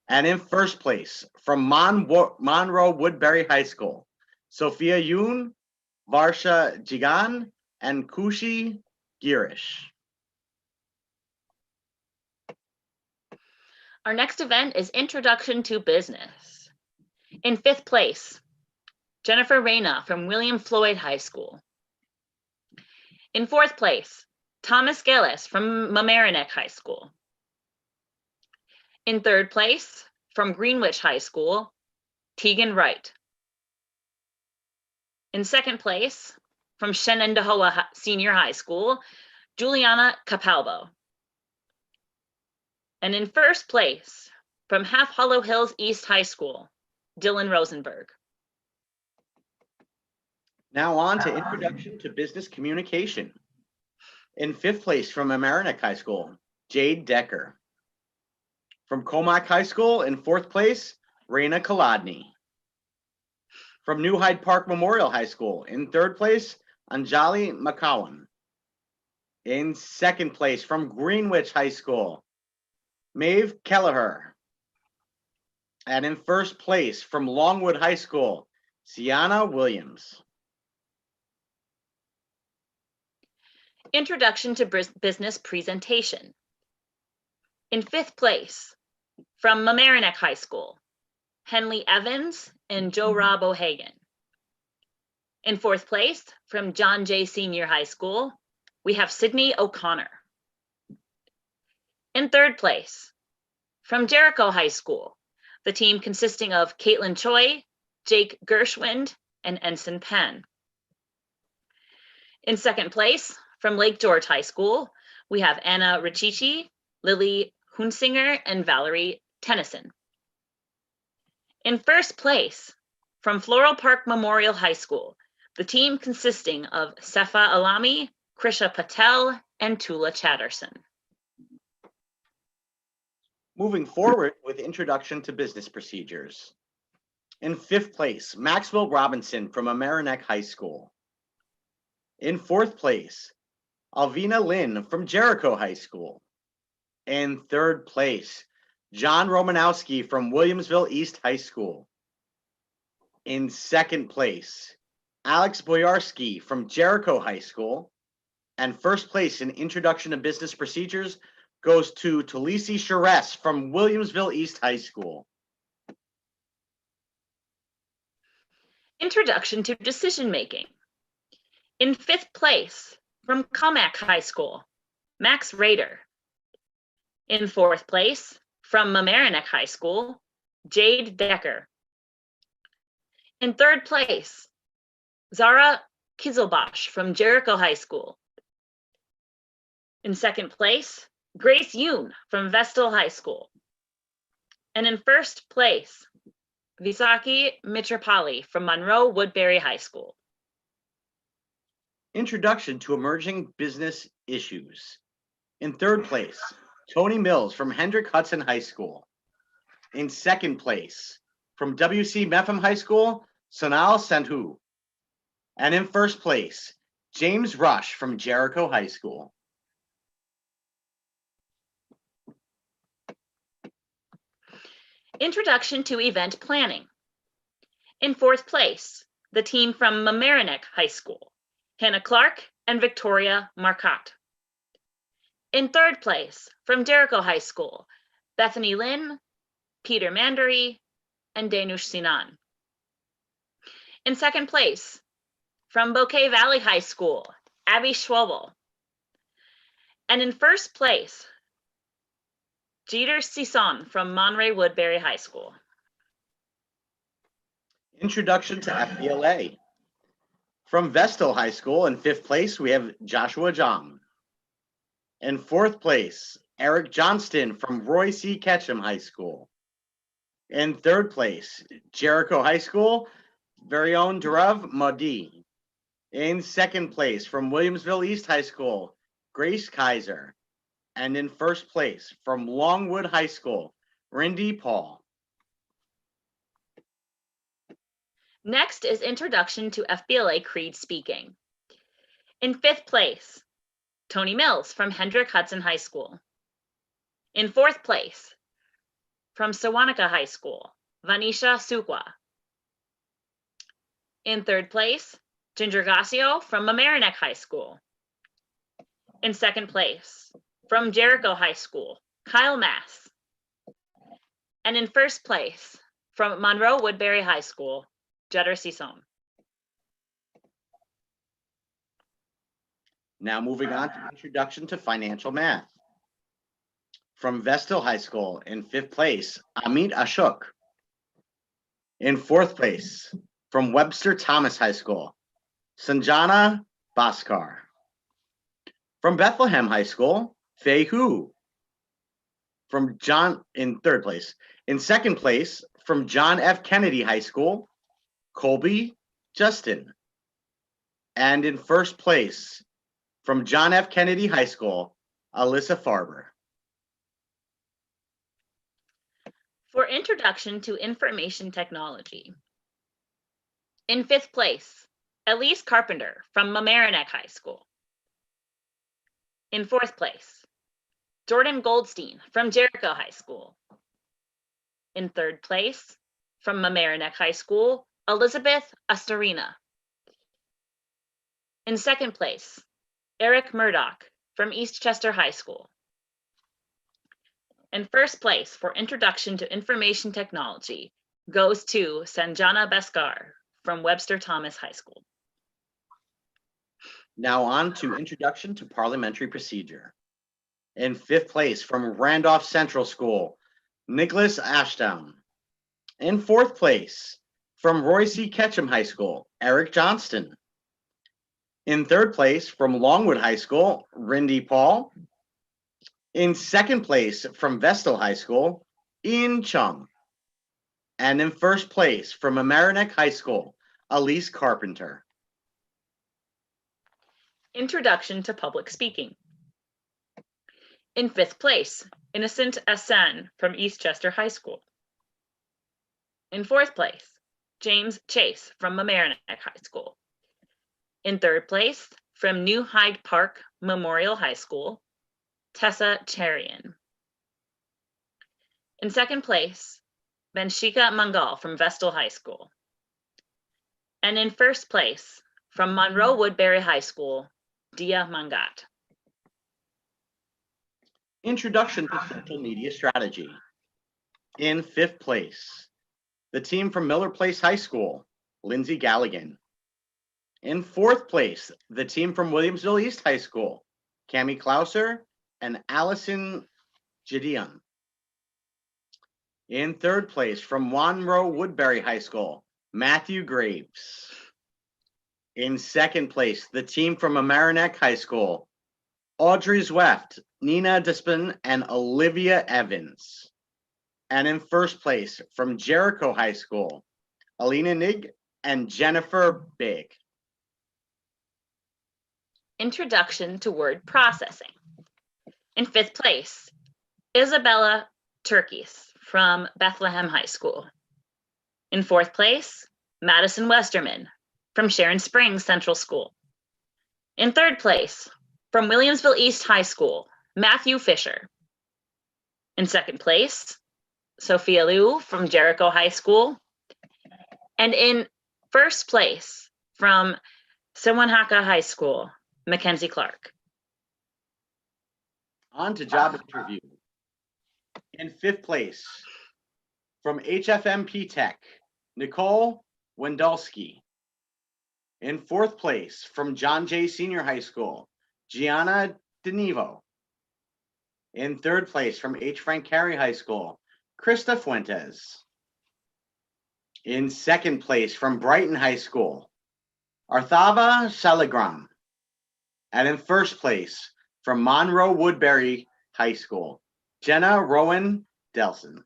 And in first place, from Monroe Woodbury High School, Sophia Yoon, Varsha Jigan, and Kushi Girish. Our next event is Introduction to Business. In fifth place, Jennifer Reyna from William Floyd High School. In fourth place, Thomas Gillis from Mamaroneck High School. In third place, from Greenwich High School, Tegan Wright. In second place, from Shenandoah Senior High School, Juliana Capalbo. And in first place, from Half Hollow Hills East High School, Dylan Rosenberg. Now on to Introduction to Business Communication. In fifth place from Mamaroneck High School, Jade Decker. From Comac High School, in fourth place, Raina Kolodny. From New Hyde Park Memorial High School, in third place, Anjali McCowan. In second place from Greenwich High School, Maeve Kelleher. And in first place from Longwood High School, Sienna Williams. Introduction to Business Presentation. In fifth place, from Mamaroneck High School, Henley Evans and Joe Rob O'Hagan. In fourth place, from John Jay Senior High School, we have Sydney O'Connor. In third place, from Jericho High School, the team consisting of Caitlin Choi, Jake Gershwind, and Ensign Penn. In second place, from Lake George High School, we have Anna Richichi, Lily Hunsinger, and Valerie Tennyson. In first place, from Floral Park Memorial High School, the team consisting of Sefa Alami, Krisha Patel, and Tula Chatterson. Moving forward with Introduction to Business Procedures. In fifth place, Maxwell Robinson from Mamaroneck High School. In fourth place, Alvina Lynn from Jericho High School. In third place, John Romanowski from Williamsville East High School. In second place, Alex Boyarski from Jericho High School. And first place in Introduction to Business Procedures goes to Talisi Charest from Williamsville East High School. Introduction to Decision Making. In fifth place, from Comac High School, Max Rader. In fourth place, from Mamaroneck High School, Jade Decker. In third place, Zara Kizelbosch from Jericho High School. In second place, Grace Yoon from Vestal High School. And in first place, Visaki Mitropali from Monroe Woodbury High School. Introduction to Emerging Business Issues. In third place, Tony Mills from Hendrick Hudson High School. In second place, from WC Mepham High School, Sonal Sandhu. And in first place, James Rush from Jericho High School. Introduction to Event Planning. In fourth place, the team from Mamaroneck High School, Hannah Clark and Victoria Marcotte. In third place, from Jericho High School, Bethany Lynn, Peter Mandery, and Danush Sinan. In second place, from Bouquet Valley High School, Abby Schwabel. And in first place, Jeter Sison from Monterey Woodbury High School. Introduction to FBLA. From Vestal High School, in fifth place, we have Joshua Jong. In fourth place, Eric Johnston from Roy C. Ketchum High School. In third place, Jericho High School, very own Durav Modi. In second place, from Williamsville East High School, Grace Kaiser. And in first place, from Longwood High School, Rindy Paul. Next is Introduction to FBLA Creed Speaking. In fifth place, Tony Mills from Hendrick Hudson High School. In fourth place, from Sewanaka High School, Vanisha Sukwa. In third place, Ginger Gassio from Mamaroneck High School. In second place, from Jericho High School, Kyle Mass. And in first place, from Monroe Woodbury High School, Jedder Sison. Now moving on to Introduction to Financial Math. From Vestal High School, in fifth place, Amit Ashok. In fourth place, from Webster Thomas High School, Sanjana Bhaskar. From Bethlehem High School, Fei Hu. From in third place. In second place, from John F. Kennedy High School, Colby Justin. And in first place, from John F. Kennedy High School, Alyssa Farber. For Introduction to Information Technology. In fifth place, Elise Carpenter from Mamaroneck High School. In fourth place, Jordan Goldstein from Jericho High School. In third place, from Mamaroneck High School, Elizabeth Astorina. In second place, Eric Murdoch from Eastchester High School. And first place for Introduction to Information Technology goes to Sanjana Bhaskar from Webster Thomas High School. Now on to Introduction to Parliamentary Procedure. In fifth place, from Randolph Central School, Nicholas Ashdown. In fourth place, from Roy C. Ketchum High School, Eric Johnston. In third place, from Longwood High School, Rindy Paul. In second place, from Vestal High School, Ian Chung. And in first place, from Mamaroneck High School, Elise Carpenter. Introduction to Public Speaking. In fifth place, Innocent Asen from Eastchester High School. In fourth place, James Chase from Mamaroneck High School. In third place, from New Hyde Park Memorial High School, Tessa Cherian. In second place, Benshika Mangal from Vestal High School. And in first place, from Monroe Woodbury High School, Dia Mangat. Introduction to Social Media Strategy. In fifth place, the team from Miller Place High School, Lindsay Galligan. In fourth place, the team from Williamsville East High School, Cami Klauser and Allison Gideon. In third place, from Monroe Woodbury High School, Matthew Graves. In second place, the team from Mamaroneck High School, Audrey Zweft, Nina Dispin, and Olivia Evans. And in first place, from Jericho High School, Alina Nig and Jennifer Big. Introduction to Word Processing. In fifth place, Isabella Turkis from Bethlehem High School. In fourth place, Madison Westerman from Sharon Springs Central School. In third place, from Williamsville East High School, Matthew Fisher. In second place, Sophia Liu from Jericho High School. And in first place, from Sewanhaka High School, Mackenzie Clark. On to job interview. In fifth place, from HFMP Tech, Nicole Wendolski. In fourth place, from John Jay Senior High School, Gianna DeNivo. In third place, from H. Frank Carey High School, Krista Fuentes. In second place, from Brighton High School, Arthava Shaligram. And in first place, from Monroe Woodbury High School, Jenna Rowan Delson.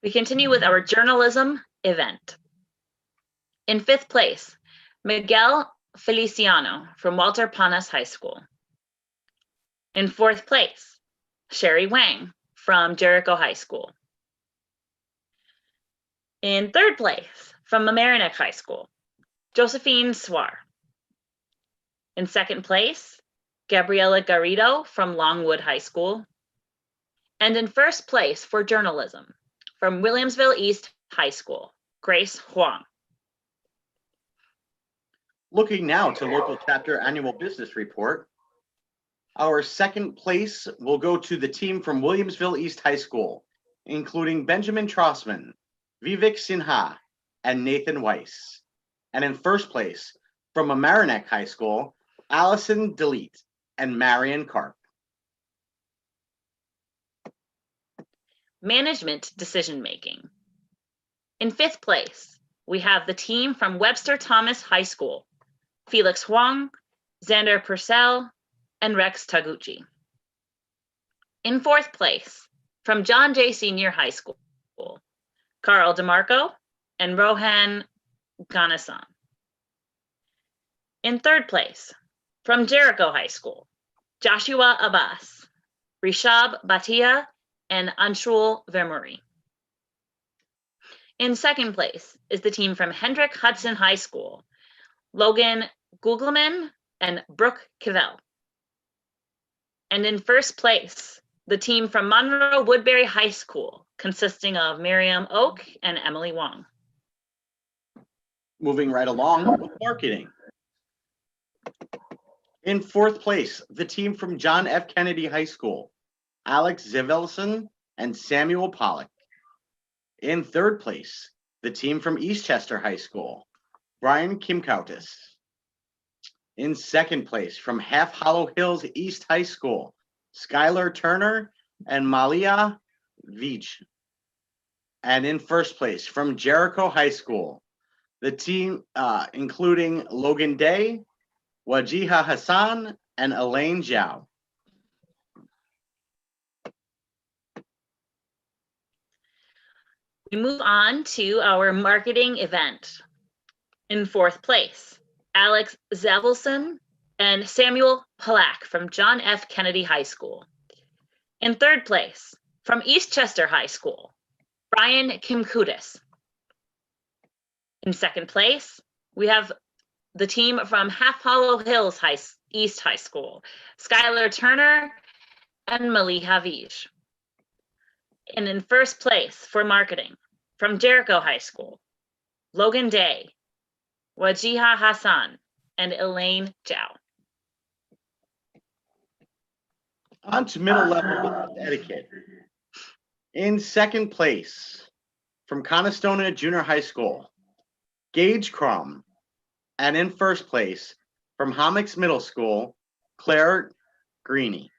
We continue with our journalism event. In 5th place, Miguel Feliciano from Walter Panas High School. In 4th place, Sherry Wang from Jericho High School. In 3rd place, from Mamaroneck High School, Josephine Swar. In 2nd place, Gabriela Garrido from Longwood High School. And in 1st place for journalism, from Williamsville East High School, Grace Huang. Looking now to local chapter annual business report. Our 2nd place will go to the team from Williamsville East High School, including Benjamin Trossman, Vivek Sinha, and Nathan Weiss. And in 1st place, from Mamaroneck High School, Allison Delete and Marion Karp. Management decision making. In 5th place, we have the team from Webster Thomas High School, Felix Huang, Xander Purcell, and Rex Taguchi. In 4th place, from John Jay Senior High School, Carl DeMarco and Rohan Ganasan. In 3rd place, from Jericho High School, Joshua Abbas, Rishab Bhatia, and Anshul Vermuri. In 2nd place is the team from Hendrick Hudson High School, Logan Googleman and Brooke Cavell. And in 1st place, the team from Monroe Woodbury High School, consisting of Miriam Oak and Emily Wong. Moving right along with marketing. In 4th place, the team from John F. Kennedy High School, Alex Zivelson and Samuel Pollock. In 3rd place, the team from Eastchester High School, Brian Kimkautis. In 2nd place, from Half Hollow Hills East High School, Skylar Turner and Malia Veach. And in 1st place, from Jericho High School, the team including Logan Day, Wajiha Hassan, and Elaine Zhao. We move on to our marketing event. In 4th place, Alex Zavelson and Samuel Pollack from John F. Kennedy High School. In 3rd place, from Eastchester High School, Brian Kimkudis. In 2nd place, we have the team from Half Hollow Hills East High School, Skylar Turner and Maliha Vij. And in 1st place for marketing, from Jericho High School, Logan Day, Wajiha Hassan, and Elaine Zhao. On to middle level etiquette. In 2nd place, from Conestoga Junior High School, Gage Crum. And in 1st place, from Hommocks Middle School, Claire Greeny.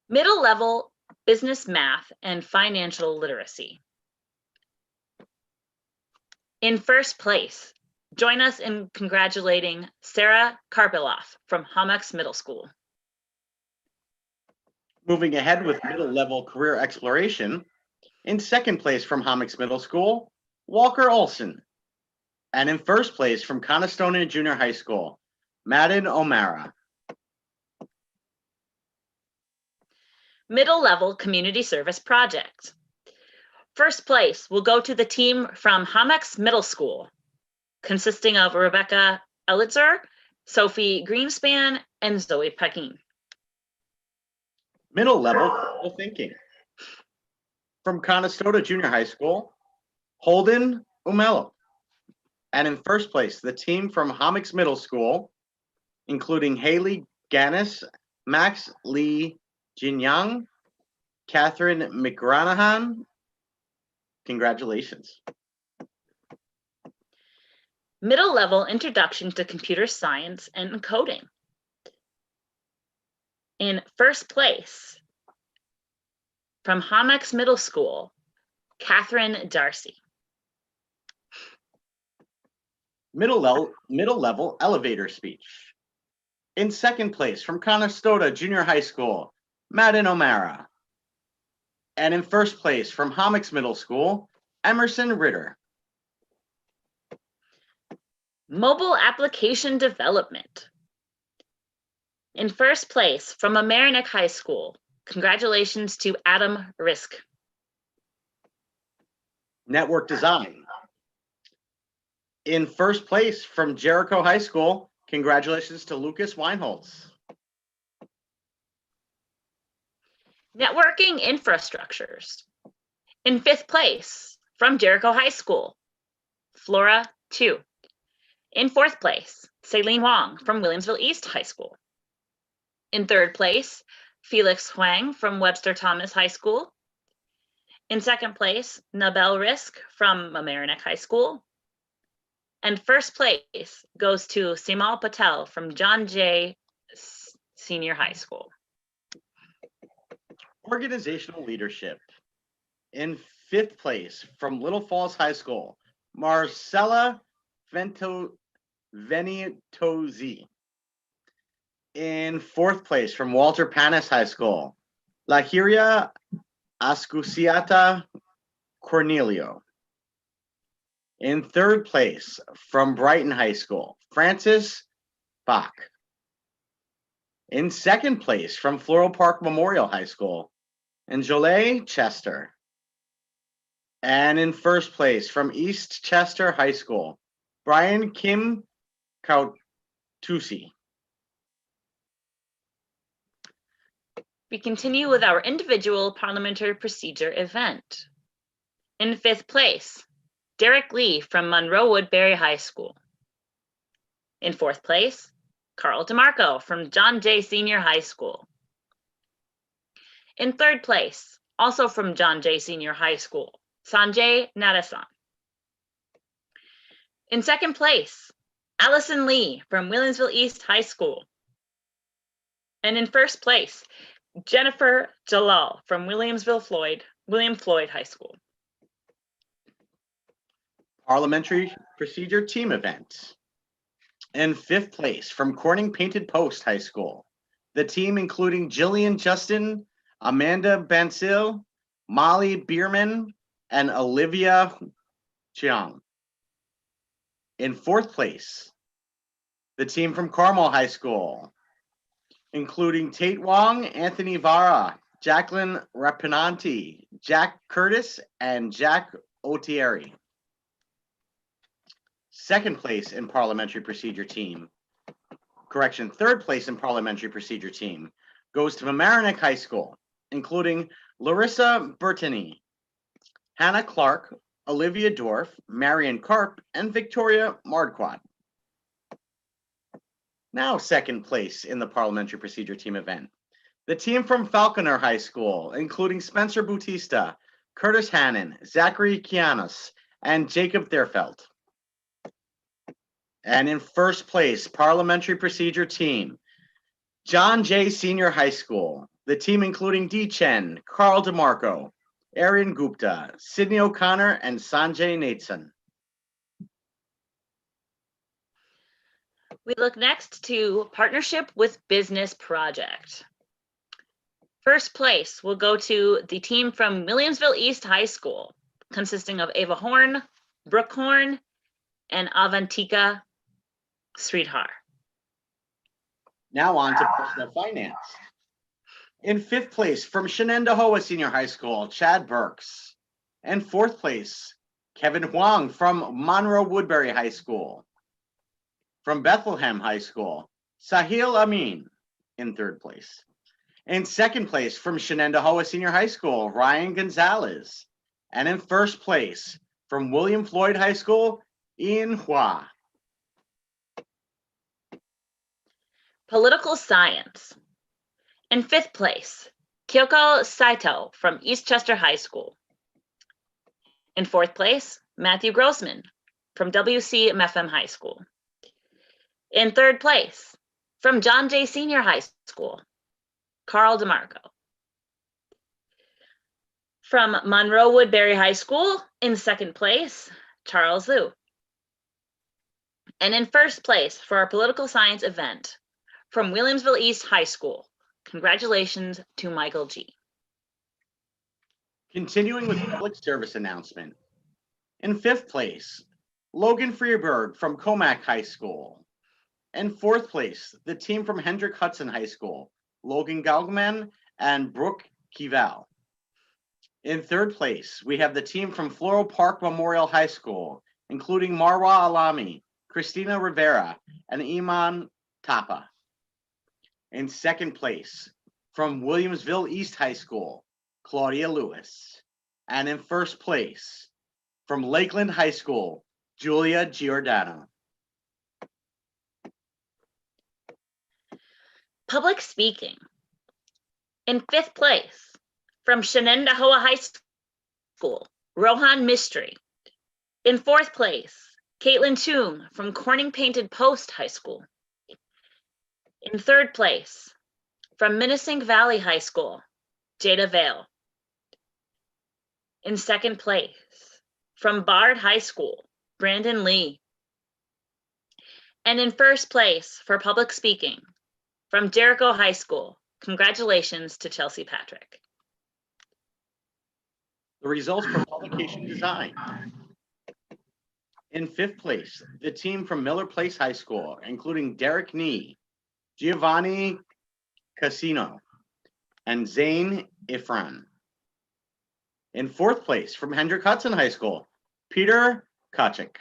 Middle level business math and financial literacy. In 1st place, join us in congratulating Sarah Karpiloff from Hommocks Middle School. Moving ahead with middle level career exploration, in 2nd place from Hommocks Middle School, Walker Olson. And in 1st place from Conestoga Junior High School, Madden O'Mara. Middle level community service project. 1st place will go to the team from Hommocks Middle School, consisting of Rebecca Elitzer, Sophie Greenspan, and Zoe Pekin. Middle level critical thinking. From Conestoga Junior High School, Holden Umelo. And in 1st place, the team from Hommocks Middle School, including Haley Gannis, Max Lee Jinyang, Catherine McGranahan. Congratulations. Middle level introduction to computer science and coding. In 1st place, from Hommocks Middle School, Catherine Darcy. Middle level elevator speech. In 2nd place, from Conestoga Junior High School, Madden O'Mara. And in first place from Hommocks Middle School, Emerson Ritter. Mobile application development. In first place from Amerenik High School, congratulations to Adam Risk. Network design. In first place from Jericho High School, congratulations to Lucas Weinholz. Networking infrastructures. In fifth place from Jericho High School, Flora 2. In fourth place, Celine Wong from Williamsville East High School. In third place, Felix Huang from Webster Thomas High School. In second place, Nabel Risk from Amerenik High School. And first place goes to Simal Patel from John Jay Senior High School. Organizational leadership. In fifth place from Little Falls High School, Marcella Venitozzi. In fourth place from Walter Panis High School, Lahiria Ascuciata Cornelio. In third place from Brighton High School, Francis Bach. In second place from Floral Park Memorial High School, Enjolay Chester. And in first place from East Chester High School, Brian Kim Kautusi. We continue with our individual parliamentary procedure event. In fifth place, Derek Lee from Monroe Woodbury High School. In fourth place, Carl DeMarco from John Jay Senior High School. In third place, also from John Jay Senior High School, Sanjay Nadasan. In second place, Allison Lee from Williamsville East High School. And in first place, Jennifer Jalal from William Floyd High School. Parliamentary procedure team event. In fifth place from Corning Painted Post High School, the team including Jillian Justin, Amanda Bansil, Molly Bierman, and Olivia Chiang. In fourth place, the team from Carmel High School, including Tate Wong, Anthony Vara, Jacqueline Rapinanti, Jack Curtis, and Jack Otieri. Second place in parliamentary procedure team, third place in parliamentary procedure team goes to Mamaroneck High School, including Larissa Bertini, Hannah Clark, Olivia Dorff, Marion Karp, and Victoria Mardquat. Now second place in the parliamentary procedure team event, the team from Falconer High School, including Spencer Bautista, Curtis Hannon, Zachary Kianos, and Jacob Therfeld. And in first place, parliamentary procedure team, John Jay Senior High School, the team including Dee Chen, Carl DeMarco, Arian Gupta, Sydney O'Connor, and Sanjay Nathan. We look next to Partnership with Business Project. First place will go to the team from Williamsville East High School, consisting of Ava Horn, Brooke Horn, and Avantika Sridhar. Now on to personal finance. In fifth place from Shenendahowa Senior High School, Chad Burks. And fourth place, Kevin Huang from Monroe Woodbury High School. From Bethlehem High School, Sahil Amin in third place. In second place from Shenendahowa Senior High School, Ryan Gonzalez. And in first place from William Floyd High School, Ian Hua. Political Science. In fifth place, Kyoko Saito from Eastchester High School. In fourth place, Matthew Grossman from WC MFM High School. In third place, from John Jay Senior High School, Carl DeMarco. From Monroe Woodbury High School, in second place, Charles Liu. And in first place for our political science event, from Williamsville East High School, congratulations to Michael G. Continuing with public service announcement. In 5th place, Logan Freeberg from Comac High School. In 4th place, the team from Hendrick Hudson High School, Logan Gaugman and Brooke Kival. In 3rd place, we have the team from Floral Park Memorial High School, including Marwa Alami, Christina Rivera, and Iman Tapa. In 2nd place, from Williamsville East High School, Claudia Lewis. And in 1st place, from Lakeland High School, Julia Giordano. Public speaking. In 5th place, from Shenendahowa High School, Rohan Mistry. In 4th place, Caitlin Toom from Corning Painted Post High School. In 3rd place, from Minisink Valley High School, Jada Vale. In 2nd place, from Bard High School, Brandon Lee. And in 1st place for public speaking, from Jericho High School, congratulations to Chelsea Patrick. The results for publication design. In 5th place, the team from Miller Place High School, including Derek Nee, Giovanni Casino, and Zane Ifran. In 4th place, from Hendrick Hudson High School, Peter Kachik.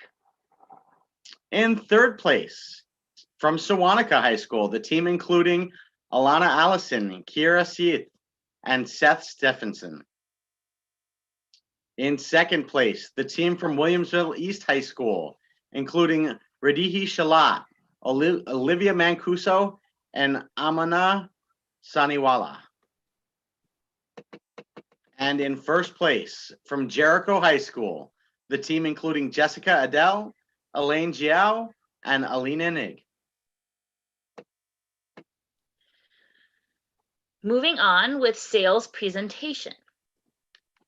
In 3rd place, from Sewanaka High School, the team including Alana Allison, Kira Seith, and Seth Stephenson. In 2nd place, the team from Williamsville East High School, including Radihi Shalat, Olivia Mancuso, and Amana Saniwala. And in 1st place, from Jericho High School, the team including Jessica Adele, Elaine Jiao, and Alina Nig. Moving on with sales presentation.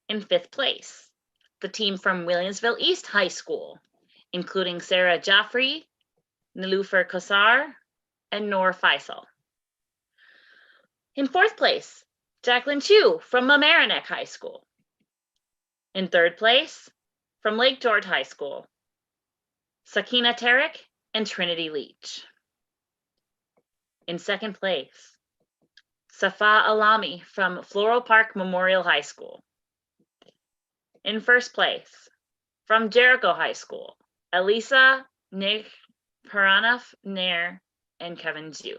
In 5th place, the team from Williamsville East High School, including Sarah Jaffrey, Nilufer Kosar, and Noor Faisal. In 4th place, Jacqueline Chu from Mamaroneck High School. In 3rd place, from Lake George High School, Sakina Tarek and Trinity Leach. In 2nd place, Safa Alami from Floral Park Memorial High School. In 1st place, from Jericho High School, Elisa Nick Paranaf Nair and Kevin Zhu.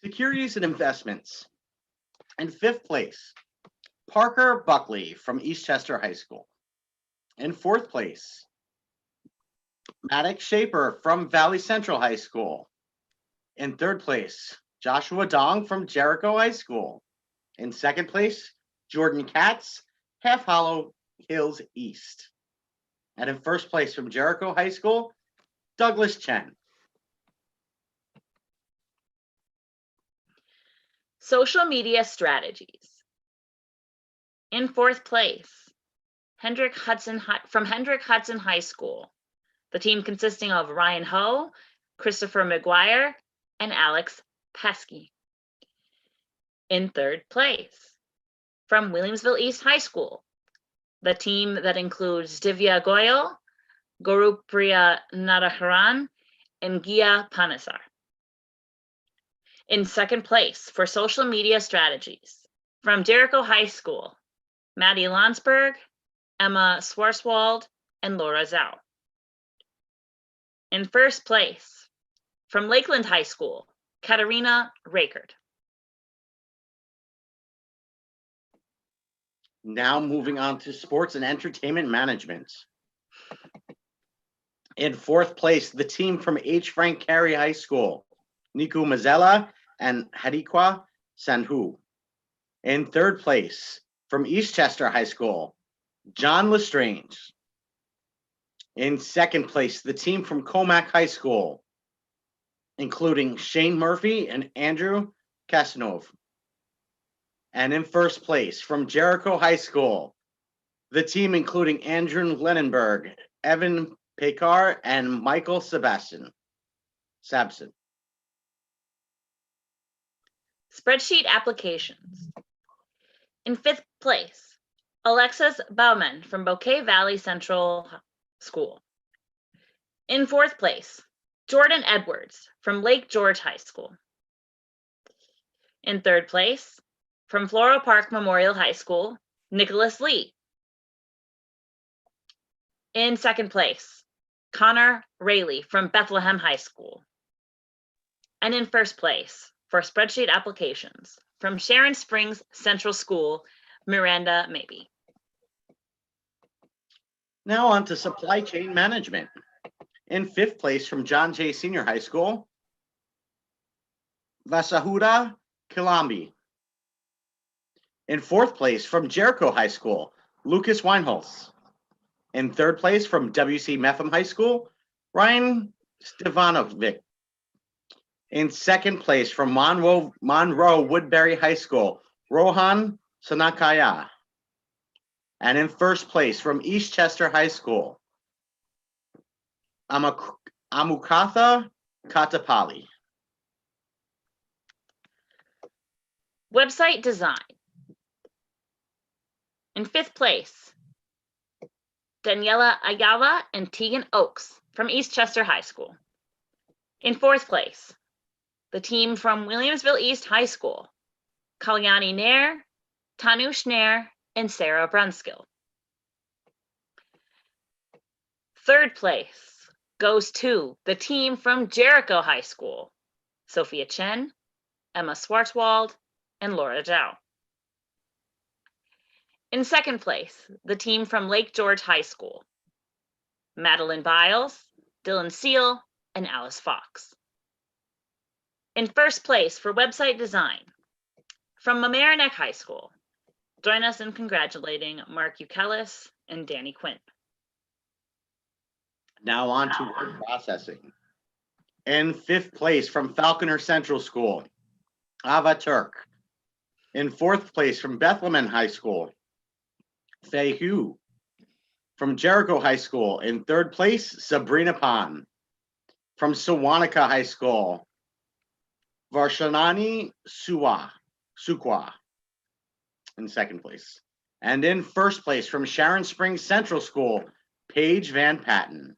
Securities and investments. In 5th place, Parker Buckley from Eastchester High School. In 4th place, Maddox Shaper from Valley Central High School. In 3rd place, Joshua Dong from Jericho High School. In 2nd place, Jordan Katz, Half Hollow Hills East. And in 1st place from Jericho High School, Douglas Chen. Social media strategies. In 4th place, from Hendrick Hudson High School, the team consisting of Ryan Ho, Christopher McGuire, and Alex Pesky. In 3rd place, from Williamsville East High School, the team that includes Divya Goyal, Gurupriya Naraharan, and Gia Panesar. In 2nd place for social media strategies, from Jericho High School, Maddie Landsberg, Emma Swarswald, and Laura Zhao. In 1st place, from Lakeland High School, Katarina Rakerd. Now moving on to sports and entertainment management. In 4th place, the team from H. Frank Carey High School, Niku Mazzella and Hadikwa Sandhu. In 3rd place, from Eastchester High School, John Lestrange. In 2nd place, the team from Comac High School, including Shane Murphy and Andrew Casanova. And in 1st place, from Jericho High School, the team including Andrew Lenenberg, Evan Pekar, and Michael Sabson. Spreadsheet applications. In 5th place, Alexis Bauman from Bouquet Valley Central School. In 4th place, Jordan Edwards from Lake George High School. In 3rd place, from Floral Park Memorial High School, Nicholas Lee. In 2nd place, Connor Rayleigh from Bethlehem High School. And in 1st place, for spreadsheet applications, from Sharon Springs Central School, Miranda Maybe. Now on to supply chain management. In 5th place from John Jay Senior High School, Vasahuda Kilambi. In 4th place from Jericho High School, Lucas Weinholz. In 3rd place from WC Mepham High School, Ryan Stevanovic. In 2nd place from Monroe Woodbury High School, Rohan Sanakaya. And in 1st place from Eastchester High School, Amukatha Katapali. Website design. In 5th place, Daniela Ayala and Tegan Oaks from Eastchester High School. In 4th place, the team from Williamsville East High School, Kalyani Nair, Tanush Nair, and Sarah Brunskill. 3rd place goes to the team from Jericho High School, Sophia Chen, Emma Swartzwald, and Laura Zhao. In 2nd place, the team from Lake George High School, Madeline Biles, Dylan Seal, and Alice Fox. In 1st place for website design, from Mamaroneck High School, join us in congratulating Mark Eukelis and Danny Quinn. Now on to word processing. In 5th place from Falconer Central School, Ava Turk. In 4th place from Bethlehem High School, Fei Hu. From Jericho High School, in 3rd place, Sabrina Pan. From Sewanaka High School, Varshanani Sukwa. In 2nd place. And in 1st place from Sharon Springs Central School, Paige Van Patten.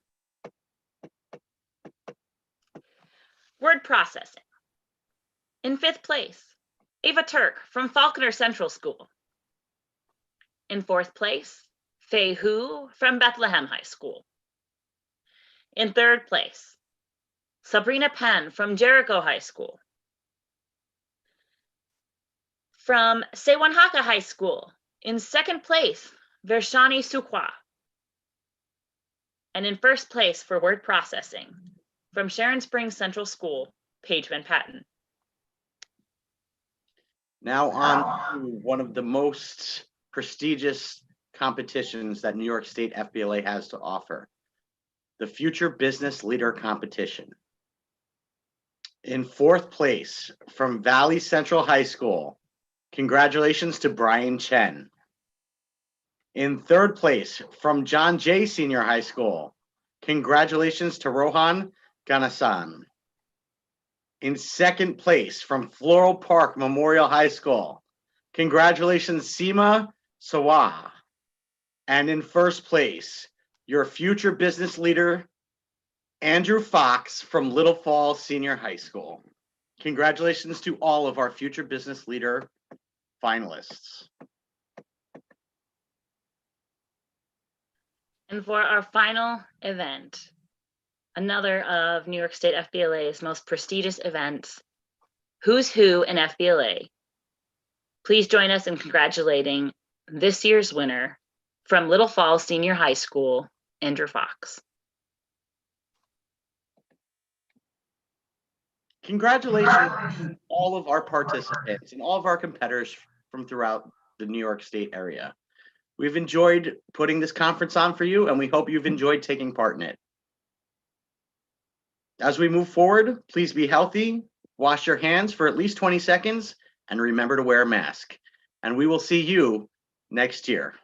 Word processing. In 5th place, Ava Turk from Falconer Central School. In 4th place, Fei Hu from Bethlehem High School. In 3rd place, Sabrina Penn from Jericho High School. From Sewanhaka High School, in 2nd place, Vershani Sukwa. And in 1st place for word processing, from Sharon Springs Central School, Paige Van Patten. Now on to one of the most prestigious competitions that New York State FBLA has to offer, the Future Business Leader Competition. In 4th place from Valley Central High School, congratulations to Brian Chen. In 3rd place from John Jay Senior High School, congratulations to Rohan Ganasan. In 2nd place from Floral Park Memorial High School, congratulations Seema Sawa. And in 1st place, your future business leader, Andrew Fox from Little Falls Senior High School. Congratulations to all of our future business leader finalists. And for our final event, another of New York State FBLA's most prestigious events, Who's Who in FBLA. Please join us in congratulating this year's winner from Little Falls Senior High School, Andrew Fox. Congratulations to all of our participants and all of our competitors from throughout the New York State area. We've enjoyed putting this conference on for you, and we hope you've enjoyed taking part in it. As we move forward, please be healthy, wash your hands for at least 20 seconds, and remember to wear a mask. And we will see you next year.